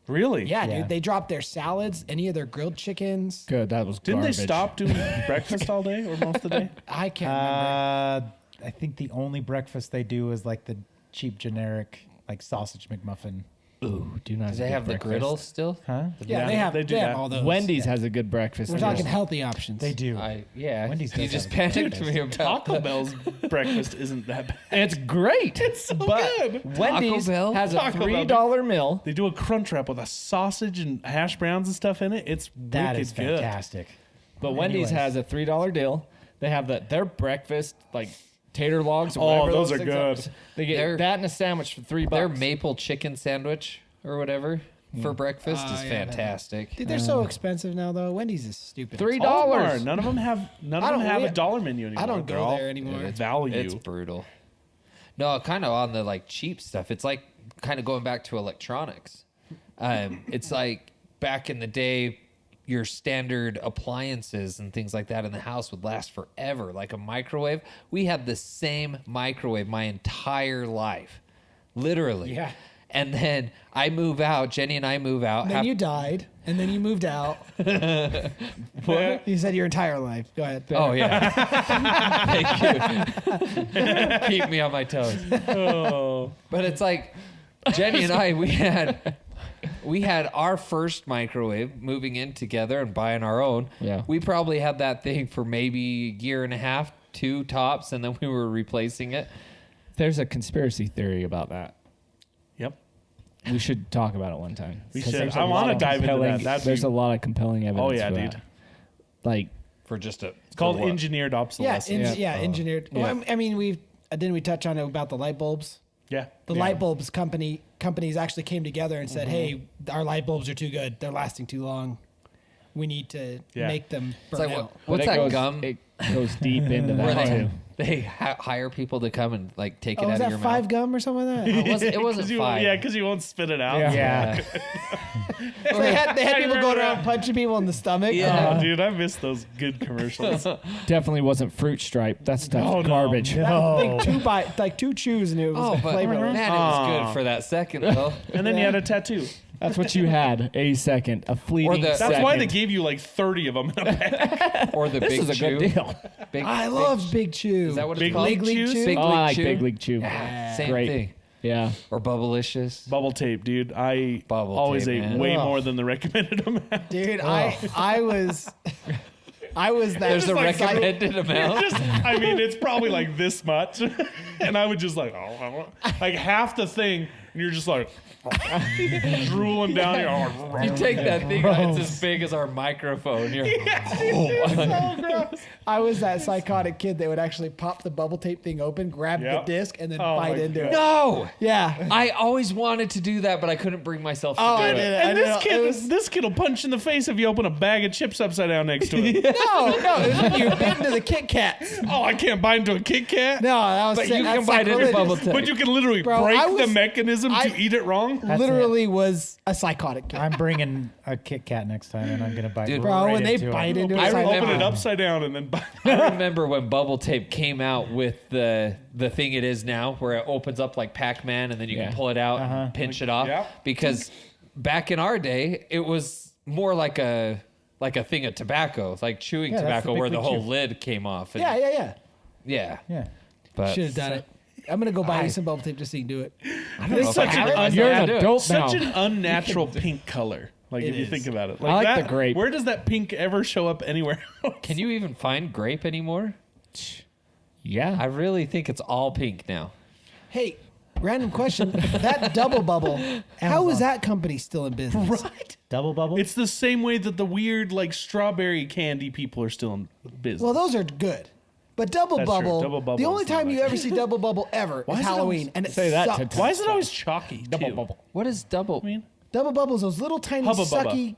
Really? Yeah, Yeah. dude. They dropped their salads, any of their grilled chickens. Good. That was Didn't garbage. they stop doing breakfast all day or most of the day? I can't remember. I think the only breakfast they do is like the cheap generic like sausage McMuffin. Ooh, do not. Do they have the griddle still? Huh? Yeah, Yeah, they have. they do They have that. all those. Wendy's Yeah. has a good breakfast. We're too. talking healthy options. They do. Yeah. Wendy's you does just have a panicked me about Taco that. Bell's breakfast isn't that bad. It's great. It's so but good. Wendy's Bell? has a Taco Bell. $3 meal. They do a crunch wrap with a sausage and hash browns and stuff in it. It's That wicked is good. fantastic. But Wendy's Anyways. has a $3 deal. They have their breakfast like tater logs. Or Oh, whatever those are things good. They get They're- that and a sandwich for $3. Their maple chicken sandwich or whatever for breakfast is yeah, fantastic. Dude, they're so expensive now, though. Wendy's is stupid. $3. All of them are. None of them have. None I of them don't- have a dollar menu anymore. I don't They're go all there anymore. Value. It's brutal. No, kind of on the like cheap stuff. It's like kind of going back to electronics. It's like back in the day, your standard appliances and things like that in the house would last forever. Like a microwave, we had the same microwave my entire life, literally. Yeah. And then I move out. Jenny and I move out. And then you died, and then you moved out. You said your entire life. Go ahead. Oh yeah. Thank you. Keep me on my toes. Oh. But it's like Jenny and I we had our first microwave moving in together and buying our own. Yeah. We probably had that thing for maybe a year and a half, 2 tops, and then we were replacing it. There's a conspiracy theory about that. Yep. We should talk about it one time. We 'Cause should. there's I a want lot to of dive into compelling- that. That'd There's be, a lot of compelling evidence. Oh yeah, for dude. that. Like, For just a It's called for what? engineered Yeah, obsolescence. engineered. Yeah. Well, I mean, didn't we touch on it about the light bulbs? Yeah. The Yeah. light bulbs companies actually came together and said, "Hey, our light bulbs are too good. They're lasting too long. We need to Yeah. make them It's burn like out." what's but it that goes- gum It goes deep into where that too. they hire people to come and like take it Oh, out was of that your five mouth? gum or something like that? It wasn't you, five. Yeah, because you won't spit it out. Yeah. So they had I people remember going that. around punching people in the stomach. Yeah. Oh, dude, I miss those good commercials. Definitely wasn't fruit stripe. That stuff's Oh, no. garbage. No. Like two chews and it was Oh, but flavorless. man, it was good for that second though. And then you had a tattoo. That's what you had. A second, a fleeting the- That's second. why they gave you like 30 of them in a bag. Or the This big is a chew. good deal. Big, I love Big Chew. Is that what it's Big called? League Big League Chews? Chew? Big Oh, I League like Chew? Big League Chew. Same Great. thing. Yeah. Or Bubblicious. Bubble tape, dude. I Bubble always tape, ate man. way Ugh. more than the recommended amount. Dude, I was that. There's a like some- recommended amount. Just, I mean, it's probably like this much, and I would just like half the thing, and you're just like drooling down here. You take that thing, it's as big as our microphone. You're, I was that psychotic kid that would actually pop the bubble tape thing open, grab Yep. the disc, and then Oh bite my into God. it. no! Yeah. I always wanted to do that, but I couldn't bring myself to Oh, do I it. did it. I And did this it. kid, It was- this kid will punch in the face if you open a bag of chips upside down next to it. No, it was when you bit into the Kit Kats. Oh, I can't bite into a Kit Kat. No, that was But sick. you That's can bite into sacrilegious. bubble tape. But you can literally Bro, break I the was- mechanism I- to eat it wrong. Literally was a psychotic kid. I'm bringing a Kit Kat next time, and I'm gonna bite. Dude, Bro, right when they into it. bite into it, I it's like, remember- Open it upside down and then bite. I remember when bubble tape came out with the thing it is now, where it opens up like Pac-Man, and then you Yeah. can pull it out and pinch it off. Yeah. Because back in our day, it was more like a thing of tobacco, like chewing Yeah, that's tobacco, the where Big the League whole Chew. lid came off. And yeah. yeah. Yeah. But Should have done it. I'm gonna go buy you some bubble tape just so you can do it. I don't know if I such can- an I You're can an do it. adult Such now. an unnatural pink color. Like It if you is. think about it, I like that, the grape. Where does that pink ever show up anywhere else? Can you even find grape anymore? Yeah. I really think it's all pink now. Hey, random question. That double bubble, how is that company still in business? Right. Double bubble. It's the same way that the weird like strawberry candy people are still in business. Well, those are good. But double That's true. bubble, Double Bubble the only is not time you like- ever see double bubble ever Why is is it Halloween, always- and it Say that sucks. 10 times. Why is it always chalky? Double too? bubble. What is double? I mean, Double bubbles, those little tiny Hubba Bubba. sucky.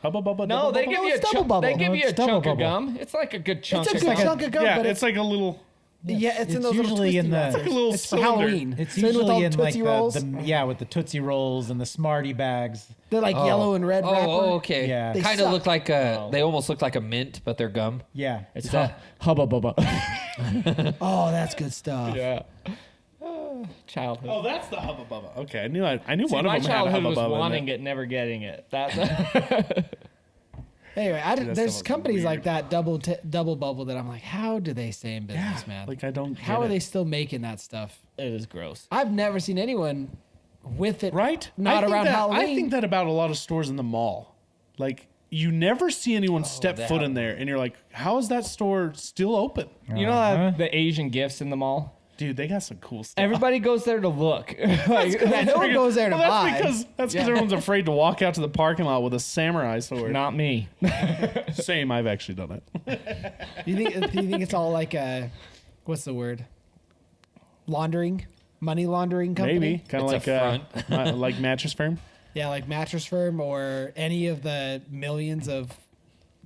Hubba Bubba. No, Double they Bubba? give No, you a it's double chunk. bubble. They give No, you a it's double chunk of bubble. gum. It's like a good chunk. It's a of good gum. chunk of gum, Yeah, but it's like a little. yeah, it's in it's those little usually twisty in the- wrappers. Like a little It's for cylinder. Halloween. It's So with all usually the in like Tootsie Rolls. the with the Tootsie Rolls and the Smartie bags. They're like yellow and red wrapper. Oh, okay. Yeah. They Kind of suck. look like they almost look like a mint, but they're gum. Yeah. It's Hubba Bubba. Oh, that's good stuff. Yeah. Childhood. Oh, that's the Hubba Bubba. Okay, I knew See, one of my them had childhood Hubba was Bubba. wanting it, never getting it. That's Anyway, that there's sounds companies weird. like that double bubble that I'm like, how do they stay in business, man? Like I don't. How get are they it. still making that stuff? it is gross. I've never seen anyone with it. Right? Not I think around that, Halloween. I think that about a lot of stores in the mall. Like you never see anyone step foot in there, and you're like, how is that store still open? You know the Asian gifts in the mall? Dude, they got some cool stuff. Everybody goes there to look. Like, no one goes there to Well, buy. that's because everyone's afraid to walk out to the parking lot with a samurai sword. not me. Same, I've actually done it. Do you think it's all like a, what's the word? Laundering, money laundering company? Maybe kind of It's like a like Mattress Firm. Yeah, like Mattress Firm or any of the millions of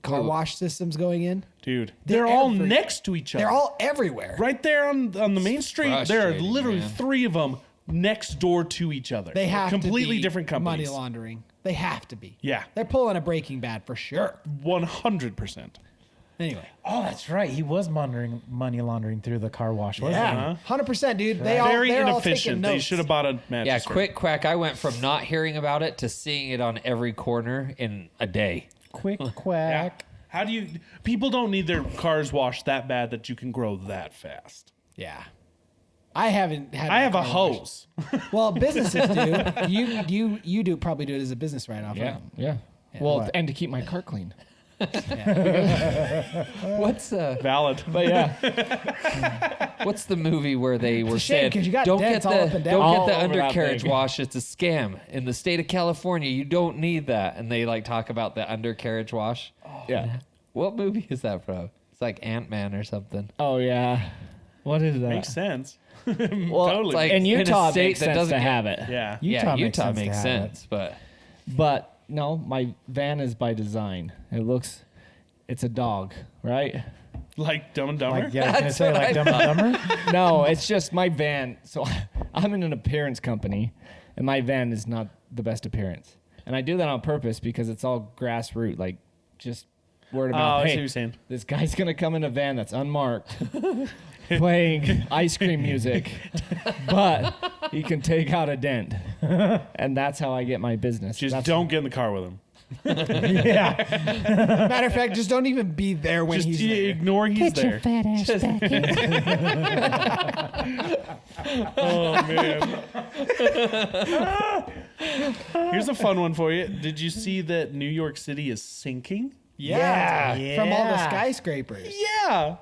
car wash systems going in. Dude, They're they're all every- next to each other. They're all everywhere. right there on the main street. There are frustrating, literally man. 3 of them next door to each other. They have completely to be different companies. money laundering. They have to be. Yeah, They're pulling a Breaking Bad for sure. 100%. Anyway. Oh, that's right. He was money laundering through the car wash, wasn't Yeah, 100%, dude. They all Very they're all taking inefficient. They notes. should have bought a Mattress Yeah, Firm. quick quack. I went from not hearing about it to seeing it on every corner in a day. he? Quick Yeah. quack. How do you? People don't need their cars washed that bad that you can grow that fast. Yeah. I haven't had. I have my a car washed. hose. Well, businesses do. You do probably do it as a business write-off. Yeah, Right? yeah. Well, What? and to keep my car clean. What's Valid. But yeah, what's the movie where they were shame, saying 'cause you got don't dents get all the up and down. don't All get the over that undercarriage thing." wash? It's a scam in the state of California. You don't need that, and they like talk about the undercarriage wash. yeah. What movie is that from? It's like Ant-Man or something. Oh yeah. What is that? Makes sense. Well, Totally. like in in a Utah, it state makes that sense doesn't to get- have it. Yeah. Utah makes makes sense to have sense, but But no, my van is by design. It's a dog, right? Like Dumb and Dumber. Like, yeah, I was gonna That's say what like I Dumb and Dumber. No, it's just my van. So I'm in an appearance company, and my van is not the best appearance. And I do that on purpose because it's all grassroots, like just word of Oh, mouth. I see Hey, what you're saying. this guy's gonna come in a van that's unmarked, playing ice cream music, but he can take out a dent, and that's how I get my business. Just That's- don't get in the car with him. Yeah. Matter of fact, just don't even be there when Just he's there. ignore he's there. fat ass back in. Oh man. Here's a fun one for you. Did you see that New York City is sinking? Yeah. From all the Yeah. skyscrapers. Yeah.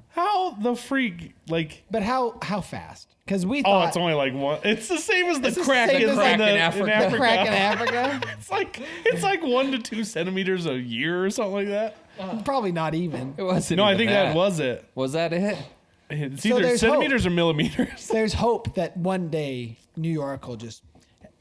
How the freak? Like, But how fast? Because we oh, thought it's only like one. It's the same as the It's the crack same in, as the- like in in Africa. the crack in Africa. It's like 1 to 2 centimeters a year or something like that. Probably not even. it wasn't. No, I even think that was it. Was that it? It's So either there's centimeters or millimeters. There's hope that one day New York will just.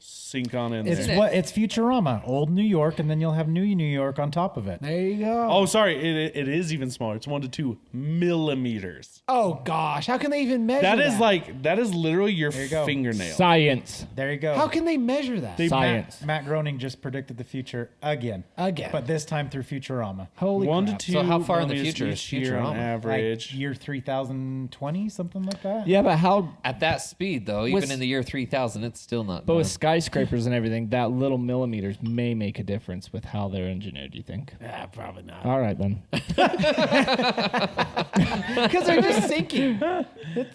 Sink on in It's there. what it's Futurama, old New York, and then you'll have New York on top of it. There you go. Oh, sorry. It is even smaller. It's 1 to 2 millimeters. Oh gosh, how can they even measure that? That is literally your you go. fingernail. Science. There you go. How can they measure that? They- Science. Matt Groening just predicted the future again, Again. but this time through Futurama. Holy 1 to crap. 2. So how far in the millimeters future is each year on Futurama? average? Like year 3020, something like that. Yeah, but how? At that speed, though, even With- in the year 3000, it's still not. But with done. skyscrapers and everything, that little millimeters may make a difference with how they're engineered. Do you think? Probably not. All right then. Because they're just sinking.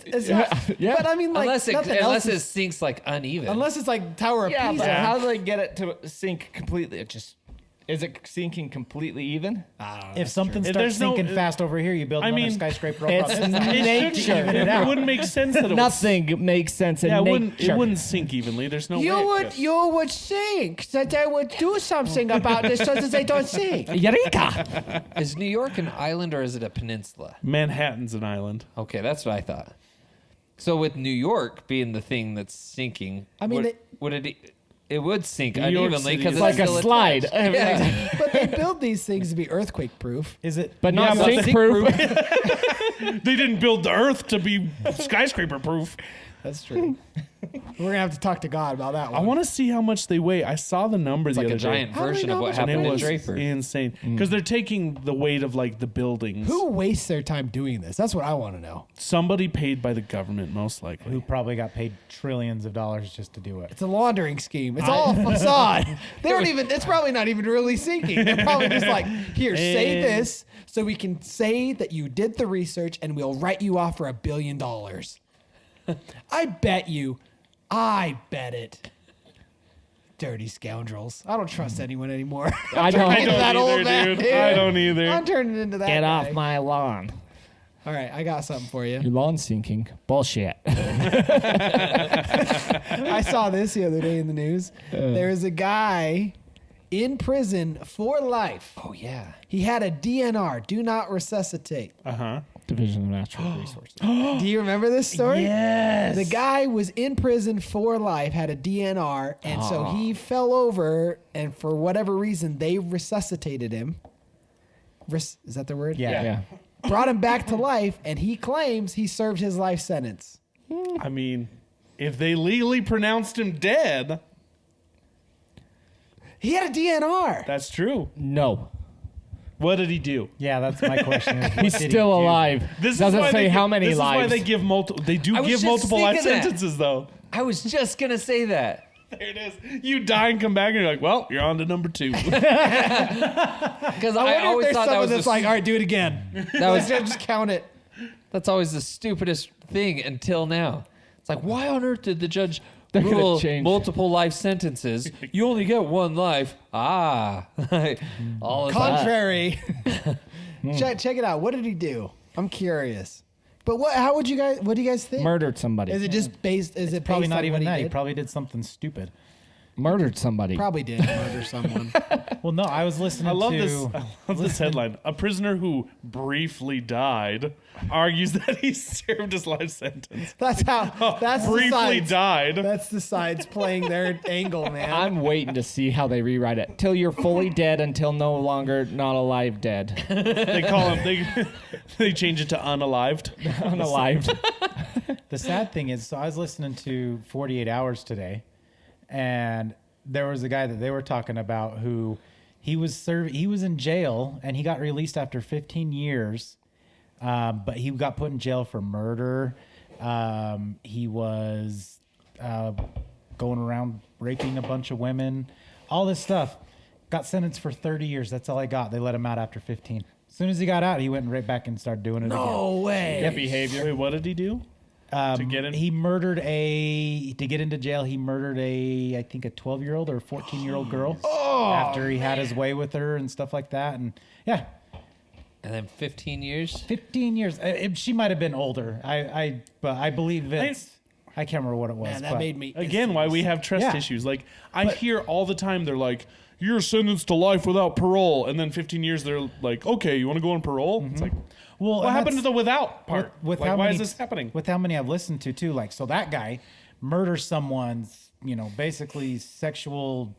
It's not, Yeah. But I mean, like unless nothing else unless it is- sinks like uneven. unless it's like Tower of Yeah, Pisa. but how do they get it to sink completely? Is it sinking completely even? If something true. starts There's no- sinking fast over here, you build I another mean, skyscraper. it's across the- It shouldn't even. It wouldn't make sense that it would. Nothing makes sense in Yeah, it nature. wouldn't sink evenly. There's no way. it could. you would think that they would do something about this so that they don't sink. Eureka! Is New York an island or is it a peninsula? Manhattan's an island. Okay, that's what I thought. So with New York being the thing that's sinking, I mean, would it? It would sink New York unevenly City because is it's like a still slide. attached. Yeah. But they build these things to be earthquake proof. Is it? But not Yeah, but sink proof. They didn't build the Earth to be skyscraper proof. That's true. We're gonna have to talk to God about that one. I want to see how much they weigh. I saw the number It's the like other a giant day. version of what And happened it in was Draper. insane because they're taking the weight of like the buildings. Who wastes their time doing this? That's what I want to know. Somebody paid by the government, most likely. Who probably got paid trillions of dollars just to do it. It's a laundering scheme. It's all a facade. They don't even. It's probably not even really sinking. They're probably just like, here, say this, so we can say that you did the research, and we'll write you off for $1 billion. I bet it. Dirty scoundrels. I don't trust anyone anymore. I don't Turning into that either, old man, dude. I don't either. I'm turning into that Get guy. off my lawn. All right, I got something for you. Your lawn's sinking. Bullshit. I saw this the other day in the news. There is a guy in prison for life. Oh yeah. He had a DNR, do not resuscitate. Division of Natural Resources. Do you remember this story? Yes. The guy was in prison for life, had a DNR, and so he fell over, and for whatever reason, they resuscitated him. Is that the word? Yeah. Yeah. Brought him back to life, and he claims he served his life sentence. I mean, if they legally pronounced him dead, He had a DNR. that's true. No. What did he do? Yeah, that's my question. What He's did he still do? alive. This Doesn't is why say they how give- many this lives. is why they give multiple. They do I was give just multiple life thinking that. sentences, though. I was just gonna say that. There it is. You die and come back, and you're like, well, you're on to number 2. Because I I wonder if always there's thought that someone was that's the, like, all right, do it again. that was Just count it. that's always the stupidest thing until now. It's like, why on earth did the judge They're gonna rule change. multiple life sentences? You only get one life. All of that. Contrary. check it out. What did he do? I'm curious. But what do you guys think? Murdered somebody. Is it just based? Is it Probably based not on even what that. he He did? probably did something stupid. Murdered somebody. Probably did murder someone. Well, no, I was listening I love to... this. I love this headline. A prisoner who briefly died argues that he served his life sentence. That's how. That's the Briefly sides. died. That's the sides playing their angle, man. I'm waiting to see how they rewrite it. Till you're fully dead until no longer not alive dead. They call him. They change it to unalived. Unalived. The sad thing is, so I was listening to 48 Hours today, and there was a guy that they were talking about who he was in jail, and he got released after 15 years, but he got put in jail for murder. He was going around raping a bunch of women, all this stuff. Got sentenced for 30 years. That's all I got. They let him out after 15. As soon as he got out, he went right back and started doing it again. no way. Good behavior. Wait, what did he do? To get in? He murdered to get into jail. He murdered I think a 12-year-old or a 14-year-old girl after he had his way with her and stuff like that. And yeah, And then 15 years. 15 years. She might have been older. But I believe it's. I can't remember what it was. Man, that but made me Again, why we have trust Yeah. issues. Like, I hear all the time, they're like, you're sentenced to life without parole. And then 15 years, they're like, okay, you want to go on parole? It's like, Well, what and happened to that's- the without part? With Like, how why many, is this happening? With how many I've listened to too. Like, so that guy murders someone's, basically sexual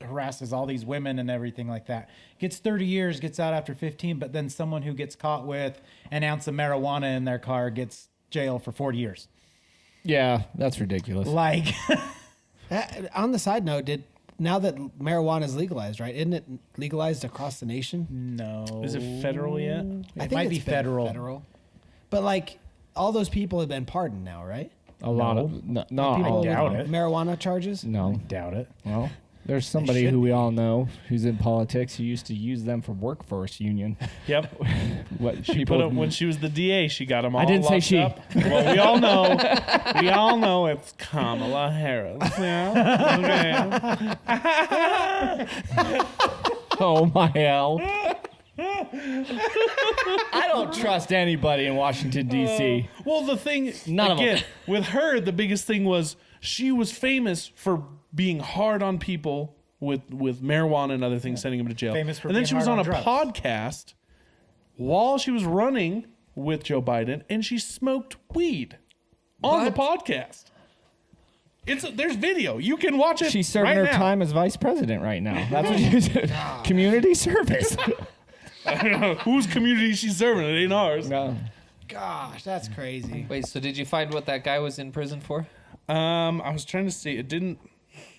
harasses all these women and everything like that. Gets 30 years, gets out after 15, but then someone who gets caught with an ounce of marijuana in their car gets jail for 40 years. Yeah, that's ridiculous. Like, On the side note, now that marijuana is legalized, right? Isn't it legalized across the nation? no. Is it federal yet? It might be it's been federal. But like all those people have been pardoned now, right? A lot of no, People I doubt with it. marijuana charges. no. Doubt it. Well, there's somebody who we all know who's in politics who used to use them for workforce union. Yep. What She put up when she was the DA. She got them all. I didn't say locked she. Up. Well, we all know. We all know it's Kamala Harris. Yeah. Okay. Oh my hell. I don't trust anybody in Washington D.C. Well, the thing None of them. again with her, the biggest thing was she was famous for being hard on people with marijuana and other things, sending them to jail. Famous for and then being she was on hard a on drugs. podcast while she was running with Joe Biden, and she smoked weed on the podcast. There's video. You can watch it. She's serving right her now. time as vice president right now. That's what she's doing. Community service. I don't know whose community she's serving. It ain't ours. No. Gosh, that's crazy. Wait, so did you find what that guy was in prison for? I was trying to see. It didn't.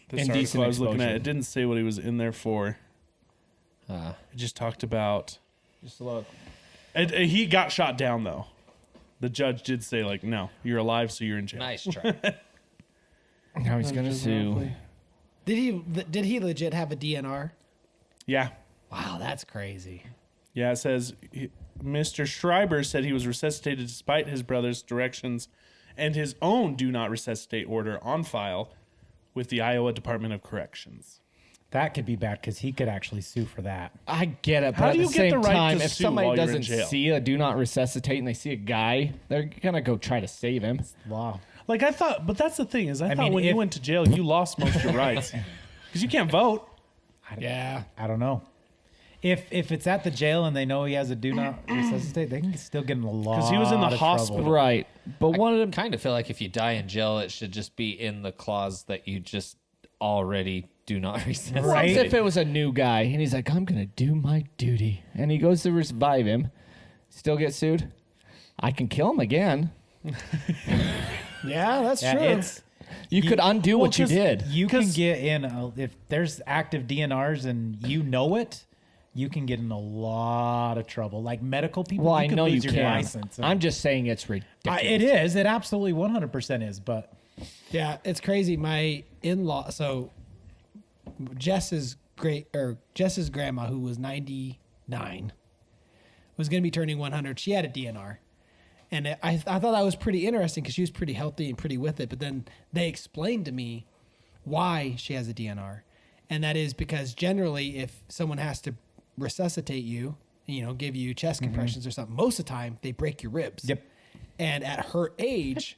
This Indecent article I was looking at, exposure. it didn't say what he was in there for. Ah. It just talked about. Just look. He got shot down though. The judge did say like, no, you're alive, so you're in jail. Nice try. Now he's gonna sue. Did he legit have a DNR? Yeah. Wow, that's crazy. Yeah, it says Mr. Schreiber said he was resuscitated despite his brother's directions and his own do not resuscitate order on file with the Iowa Department of Corrections. That could be bad because he could actually sue for that. I get it, but How at do the you get same the right time, to if sue somebody while you're in doesn't jail? see a do not resuscitate and they see a guy, they're gonna go try to save him. Law. Like I thought, but that's the thing is I thought mean, when you went to jail, you lost most of your rights because you can't vote. Yeah. I don't know. If it's at the jail and they know he has a do not resuscitate, they can still get in a lot. Because he was in the of hospital. trouble. Right, but one of them. Kind of feel like if you die in jail, it should just be in the clause that you just already do not resuscitate. What if it was a new guy and he's like, I'm gonna do my duty, and he goes to revive him, still get sued? I can kill him again. Yeah, that's Yeah, true. You could undo what you 'cause did. You can get in if there's active DNRs and you know it. You can get in a lot of trouble. Like medical people, Well, I you could know you lose your can. license. I'm just saying it's ridiculous. It is. It absolutely 100% is. But Yeah, it's crazy. My in-law, so Jess's grandma, who was 99, was going to be turning 100. She had a DNR. And I thought that was pretty interesting because she was pretty healthy and pretty with it. But then they explained to me why she has a DNR. And that is because generally if someone has to resuscitate you, give you chest compressions or something, most of the time they break your ribs. Yep. And at her age,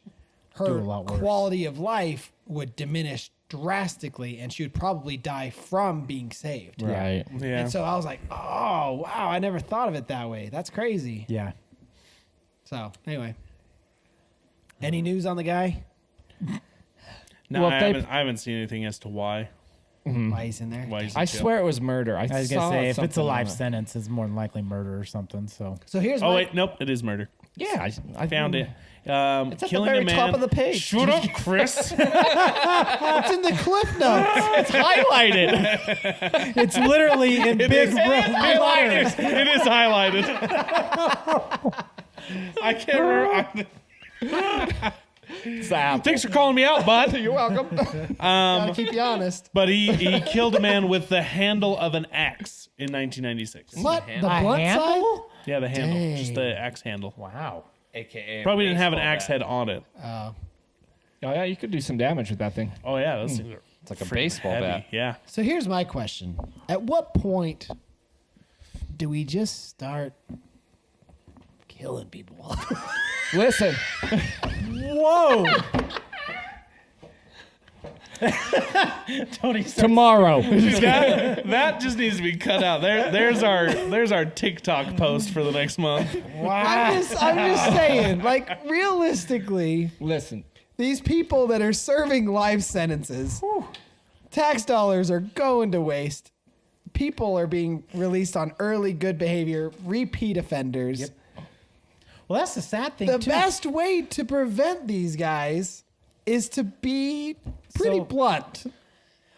Do her a lot worse. quality of life would diminish drastically and she would probably die from being saved. Right. Yeah. And so I was like, oh, wow, I never thought of it that way. That's crazy. yeah, So anyway, any news on the guy? No, Well, if I they- haven't seen anything as to why. Why he's in there? Why he's in I jail. swear it was murder. I was saw gonna say if it's a something on life it. sentence, it's more than likely murder or something. So So here's Oh my, wait, nope, it is murder. Yeah, I Found it. It's at Killing the very a man. top of the page. Shut up, Chris. it's in the cliff notes. It's highlighted. it's literally in big letters. It is highlighted. I can't remember. Zap. Thanks for calling me out, bud. You're welcome. Gotta keep you honest. But he killed a man with the handle of an axe in 1996. What? The handle? blunt handle? side? Yeah, the handle, Dang. just the axe handle. Wow. AKA Probably didn't have an baseball axe bat. head on it. Oh yeah, you could do some damage with that thing. Oh yeah, those things are It's like a freaking baseball heavy. bat. Yeah. So here's my question. At what point do we just start killing people? Listen, Whoa. Tony starts tomorrow. That just needs to be cut out. There's our TikTok post for the next month. I'm just saying, like, realistically, Listen, these people that are serving life sentences, tax dollars are going to waste. People are being released on early good behavior, repeat offenders. Yep. Well, that's the sad thing The too. best way to prevent these guys is to be pretty So- blunt.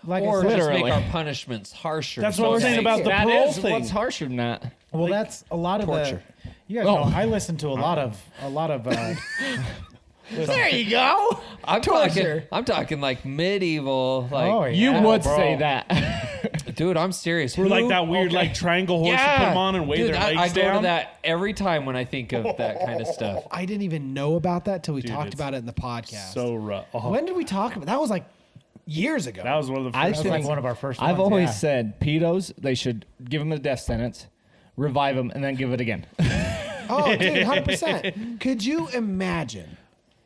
Like or I said, Just make Literally. our punishments harsher. That's what I'm saying about the that parole is thing. what's harsher than that. well, that's a lot of torture. You guys know I listen to a lot of. There you go. I'm Torture. talking like medieval. Like, Oh, You yeah, would bro. say that. dude, I'm serious. We're like that weird like triangle horse you put them on and weigh Dude, their legs I go down. to that every time when I think of that kind of stuff. I didn't even know about that till we Dude, talked it's about it in the podcast. So rough. Oh, when did we talk about that? Was like years ago. that was one of the I first. That's like think- one of our first. I've ones, always yeah. said pedos, they should give them a death sentence, revive them, and then give it again. Oh, dude, 100%. Could you imagine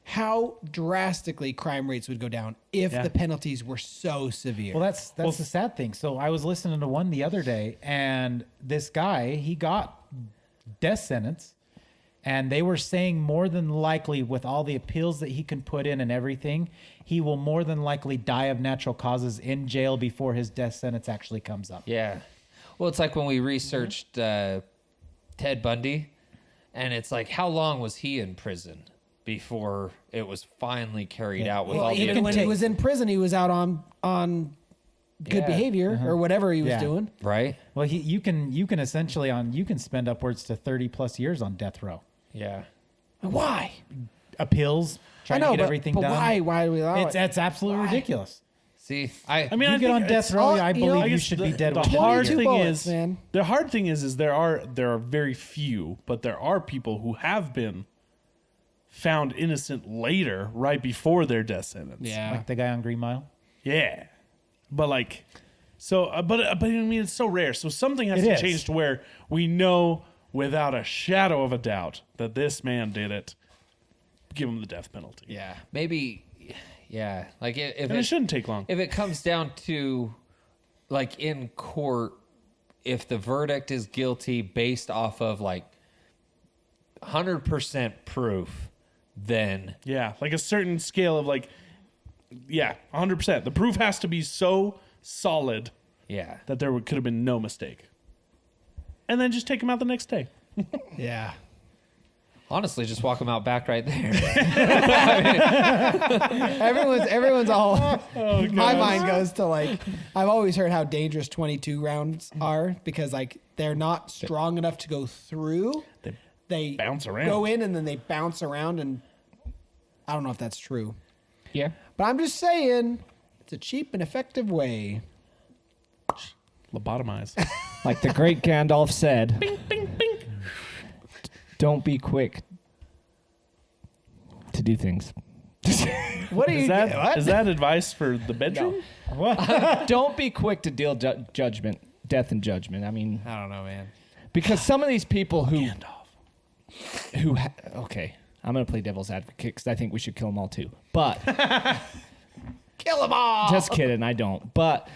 how drastically crime rates would go down if Yeah. the penalties were so severe? Well, that's the sad thing. So I was listening to one the other day, and this guy, he got death sentence, and they were saying more than likely, with all the appeals that he can put in and everything, he will more than likely die of natural causes in jail before his death sentence actually comes up. Yeah. Well, it's like when we researched Ted Bundy, and it's like, how long was he in prison? before it was finally carried out with Well, all the even when he was in prison, he was out on good Yeah. behavior or whatever he was Yeah. doing. right? Well, you can essentially you can spend upwards to 30+ years on death row. Yeah. Why? Appeals, trying to get everything but done. why? Why do we allow it? It's absolutely ridiculous. See, I mean, You I get think on death it's row, all- I you know, believe I you guess should be dead. The within hard 22 thing bullets, is, man. the hard thing is there are very few, but there are people who have been found innocent later, right before their death sentence. Yeah. like the guy on Green Mile. Yeah, but like, so, but I mean, it's so rare. So something has It to is. change to where we know without a shadow of a doubt that this man did it. Give him the death penalty. Yeah. maybe, yeah. Like if And it shouldn't take long. if it comes down to like in court, if the verdict is guilty based off of like 100% proof, then Yeah, like a certain scale of like, yeah, 100%. The proof has to be so solid yeah. that there could have been no mistake. And then just take him out the next day. Yeah. Honestly, just walk them out back right there. Everyone's all. My mind goes to like. I've always heard how dangerous 22 rounds are because like they're not strong enough to go through. They bounce around. Go in and then they bounce around, and I don't know if that's true. Yeah. But I'm just saying, it's a cheap and effective way. Lobotomize. Like the great Gandalf said, don't be quick to do things. What are you? Is that advice for the bedroom? Don't be quick to deal judgment, death and judgment. I mean, I don't know, man. because some of these people okay, I'm gonna play devil's advocate because I think we should kill them all too. But Kill them all. just kidding, I don't. But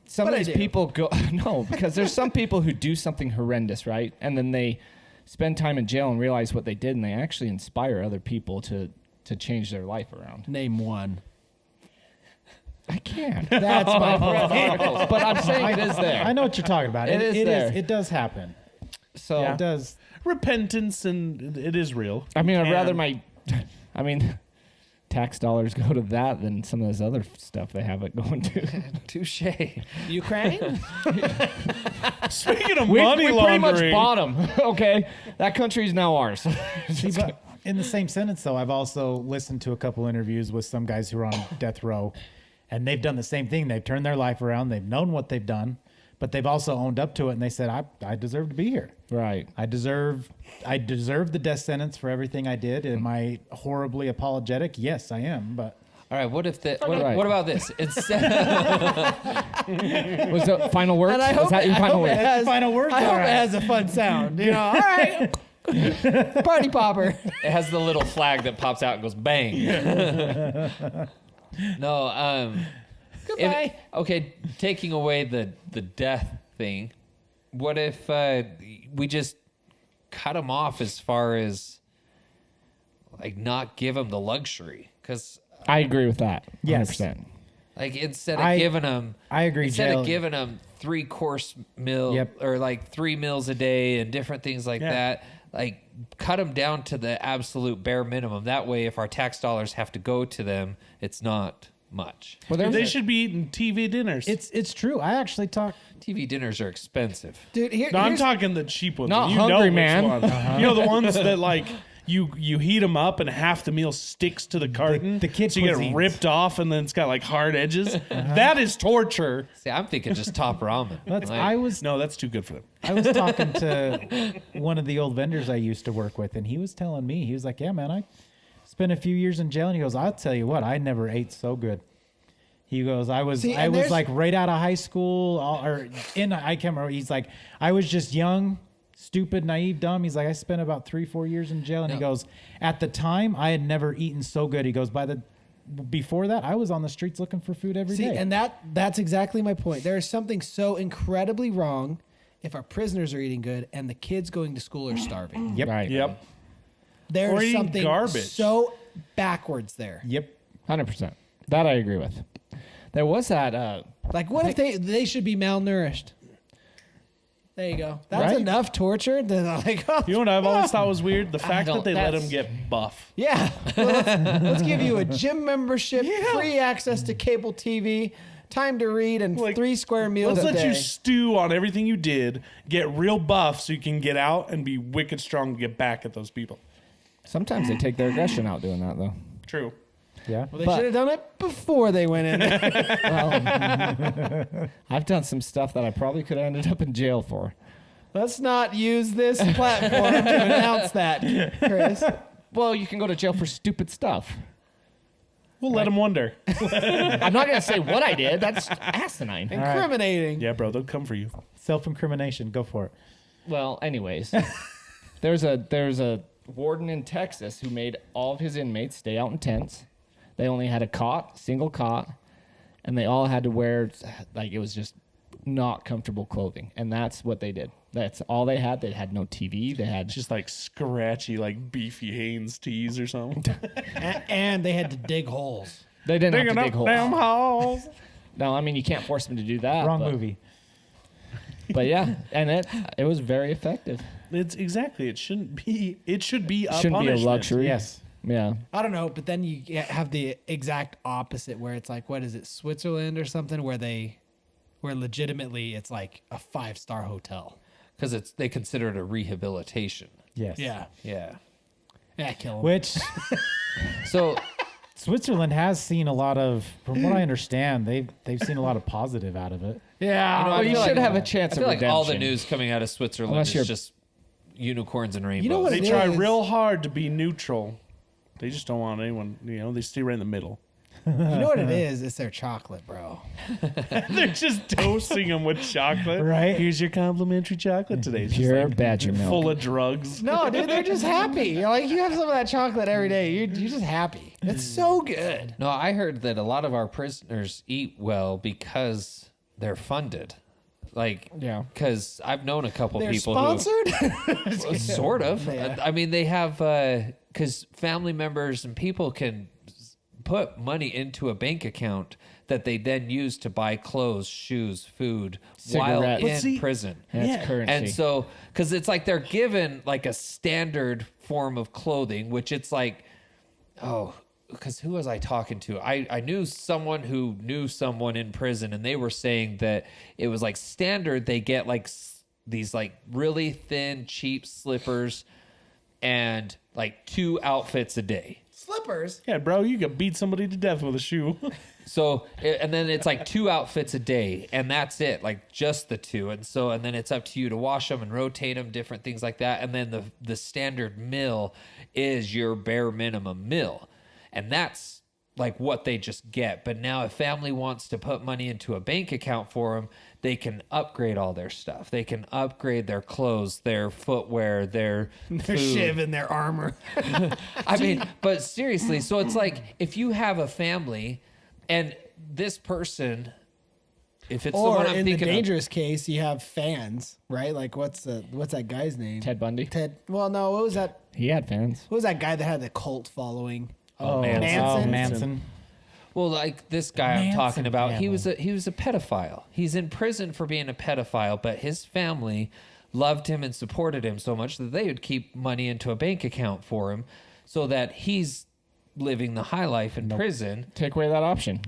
some But of I these do. people go no, because there's some people who do something horrendous, right? And then they spend time in jail and realize what they did, and they actually inspire other people to change their life around. Name one. I can't. That's my point. But I'm saying it is there. I know what you're talking about. It is there. It does happen. So It does. Repentance, and it is real. Oh, I mean, I'd rather And- tax dollars go to that than some of this other stuff they have it going to. Touche. Ukraine. Speaking of we money pretty much laundering, bought them. Okay, that country's now ours. See, but in the same sentence, though, I've also listened to a couple interviews with some guys who are on death row, and they've done the same thing. They've turned their life around. They've known what they've done, but they've also owned up to it, and they said, "I deserve to be here. Right. I deserve the death sentence for everything I did. Am I horribly apologetic? Yes, I am. But All right, what if Right. what about this? Instead Was the final word? And I Was hope, that your I final hope it word? has, Final words? I hope All right. it has a fun sound. You know, all right. Party popper. it has the little flag that pops out and goes bang. No, Goodbye. okay, taking away the death thing, what if we just cut them off as far as like not give them the luxury? Because I agree with that. Yes. 100%. like instead of I giving them, I agree, instead jail- of giving them 3-course meal Yep. or like 3 meals a day and different things like Yeah. that, like cut them down to the absolute bare minimum. That way, if our tax dollars have to go to them, it's not much. Well, there's they should be eating TV dinners. it's true. I actually talked. TV dinners are expensive. Dude, No, I'm here's- talking the cheap ones. Not you hungry, know which man. ones. You know the ones that like you heat them up and half the meal sticks to the carton. the kid so you get cuisines. ripped off and then it's got like hard edges. That is torture. See, I'm thinking just top ramen. That's, Like, I was No, that's too good for them. I was talking to one of the old vendors I used to work with, and he was telling me, he was like, "Yeah, man, I spent a few years in jail," and he goes, "I'll tell you what, I never ate so good." He goes, I was See, and there's- like right out of high school, I can't remember. He's like, I was just young, stupid, naive, dumb. He's like, I spent about 3-4 years in jail, and he No. goes, at the time, I had never eaten so good. He goes, before that, I was on the streets looking for food every day. See, and that's exactly my point. There is something so incredibly wrong if our prisoners are eating good and the kids going to school are starving. Yep. Right. Yep. Or There's eating something garbage. so backwards there. Yep. 100%. That I agree with. There was that. Like, what if they should be malnourished? There you go. That's Right? enough torture. Then like, oh, You know what I've always thought was weird? The fact that don't- they let that's- him get buff. yeah. Well, let's give you a gym membership, free access to cable TV, time to read, and Like, 3 square meals Let's a let day. you stew on everything you did, get real buff so you can get out and be wicked strong to get back at those people. Sometimes they take their aggression out doing that, though. True. Yeah. Well, they But- should have done it before they went in there. Well, I've done some stuff that I probably could have ended up in jail for. Let's not use this platform to announce that, Chris. Well, you can go to jail for stupid stuff. We'll let them wonder. I'm not going to say what I did. That's asinine. Incriminating. Yeah, bro, they'll come for you. Self-incrimination. Go for it. Well, anyways, there's a warden in Texas who made all of his inmates stay out in tents. They only had a cot, single cot, and they all had to wear, like, it was just not comfortable clothing. And that's what they did. That's all they had. They had no TV. They had Just like scratchy, like beefy Hanes tees or something. And they had to dig holes. they didn't Digging have to up dig holes. damn holes. No, I mean you can't force them to do that. Wrong but, movie. But yeah, and it was very effective. It's exactly. It shouldn't be. It should be a Shouldn't be a punishment. luxury. Yes. Yeah. I don't know, but then you have the exact opposite where it's like, what is it, Switzerland or something, where legitimately it's like a 5-star hotel. Because they consider it a rehabilitation. Yes. Yeah. Yeah. Yeah, kill 'em. Which So Switzerland has seen a lot of, from what I understand, they've seen a lot of positive out of it. Yeah. You know, Well, I you feel should like- have a chance I of feel like all the redemption. news coming out of Switzerland Unless is you're- just unicorns and rainbows. You know what They it try is. real hard to be neutral. They just don't want anyone. They stay right in the middle. You know what it is? It's their chocolate, bro. They're just dosing them with chocolate. Right. Here's your complimentary chocolate today. It's just Pure like badger milk. full of drugs. No, dude, they're just happy. You're like, you have some of that chocolate every day. You're just happy. It's so good. No, I heard that a lot of our prisoners eat well because they're funded. Like, Yeah. because I've known a couple They're people sponsored. who, sort of. Yeah. I mean, they have, because family members and people can put money into a bank account that they then use to buy clothes, shoes, food while Cigarettes. in But see- prison. That's Yeah. currency. And so, because it's like they're given like a standard form of clothing, which it's like, because who was I talking to? I knew someone who knew someone in prison, and they were saying that it was like standard. They get like these like really thin, cheap slippers and like 2 outfits a day. Slippers. Yeah, bro, you could beat somebody to death with a shoe. So, and then it's like 2 outfits a day, and that's it, like just the 2. And so, and then it's up to you to wash them and rotate them, different things like that. And then the standard meal is your bare minimum meal. And that's like what they just get. But now if family wants to put money into a bank account for them, they can upgrade all their stuff. They can upgrade their clothes, their footwear, their They're food. shiving their armor. I mean, but seriously, so it's like if you have a family and this person, if it's the Or one I'm in the thinking of, dangerous case, you have fans, right? Like what's that guy's name? Ted Bundy. Ted. Well, no. What was that? He had fans. What was that guy that had the cult following? Manson. Oh, Manson. Manson. well, like this guy I'm Manson talking about, he family. was a pedophile. He's in prison for being a pedophile, but his family loved him and supported him so much that they would keep money into a bank account for him, so that he's living the high life in prison. Take away that option.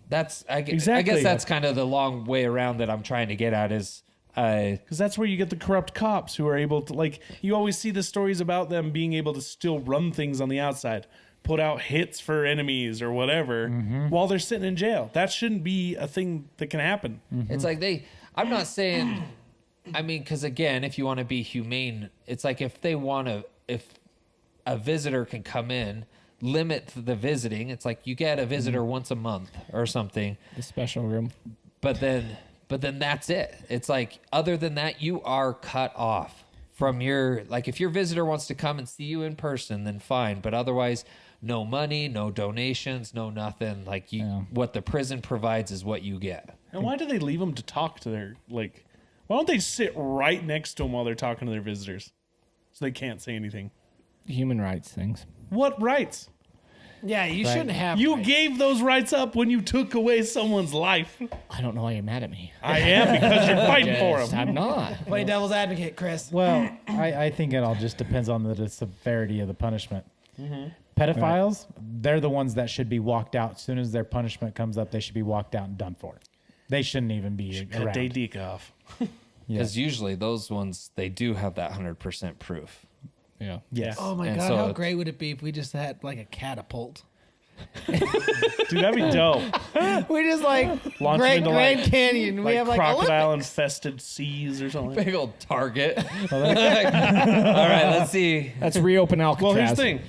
That's I Exactly. guess that's kind of the long way around that I'm trying to get at is. Because that's where you get the corrupt cops who are able to, like, you always see the stories about them being able to still run things on the outside, put out hits for enemies or whatever while they're sitting in jail. That shouldn't be a thing that can happen. It's like I'm not saying, I mean, because again, if you want to be humane, it's like if a visitor can come in, limit the visiting. It's like you get a visitor once a month or something, The special room. but then that's it. It's like, other than that, you are cut off from like, if your visitor wants to come and see you in person, then fine. But otherwise, no money, no donations, no nothing. Like what the prison provides is what you get. And why do they leave them to talk to their, like, why don't they sit right next to them while they're talking to their visitors so they can't say anything? Human rights things. What rights? Yeah, you shouldn't have. You rights. gave those rights up when you took away someone's life. I don't know why you're mad at me. I am, because you're fighting for Yes, him. I'm not. Play devil's advocate, Chris. Well, I think it all just depends on the severity of the punishment. Pedophiles, they're the ones that should be walked out. As soon as their punishment comes up, they should be walked out and done for. They shouldn't even be Cut around. their dick off. Because usually those ones, they do have that 100% proof. Yeah. Yes. Oh my And god, so how it's- great would it be if we just had like a catapult? Dude, that'd be dope. We just like Launch Great into, Grand like- Canyon. We Like have like crocodile Olympics. infested seas or something. Big old target. All right, let's see. Let's reopen Alcatraz. Well, here's the thing.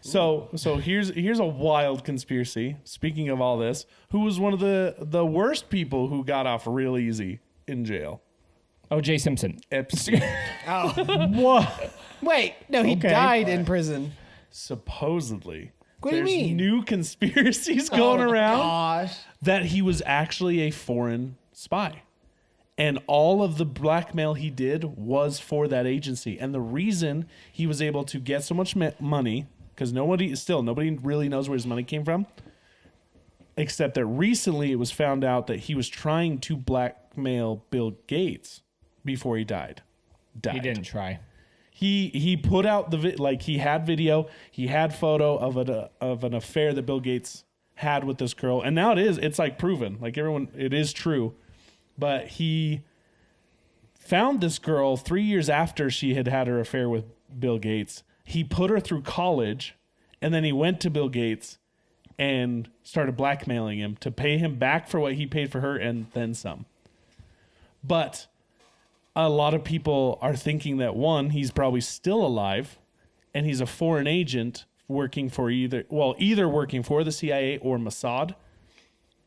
So here's a wild conspiracy. Speaking of all this, who was one of the worst people who got off real easy in jail? O.J. Simpson. Epstein. What? Wait, no, he Okay. died in prison. Supposedly. What do you There's mean? new conspiracies going around Gosh. that he was actually a foreign spy. And all of the blackmail he did was for that agency. And the reason he was able to get so much money, because nobody really knows where his money came from, except that recently it was found out that he was trying to blackmail Bill Gates before he died. He didn't try. He put out he had video, he had photo of an affair that Bill Gates had with this girl, and now it's like proven, like it is true. But he found this girl 3 years after she had her affair with Bill Gates. He put her through college, and then he went to Bill Gates and started blackmailing him to pay him back for what he paid for her and then some. But a lot of people are thinking that, one, he's probably still alive and he's a foreign agent working for either working for the CIA or Mossad.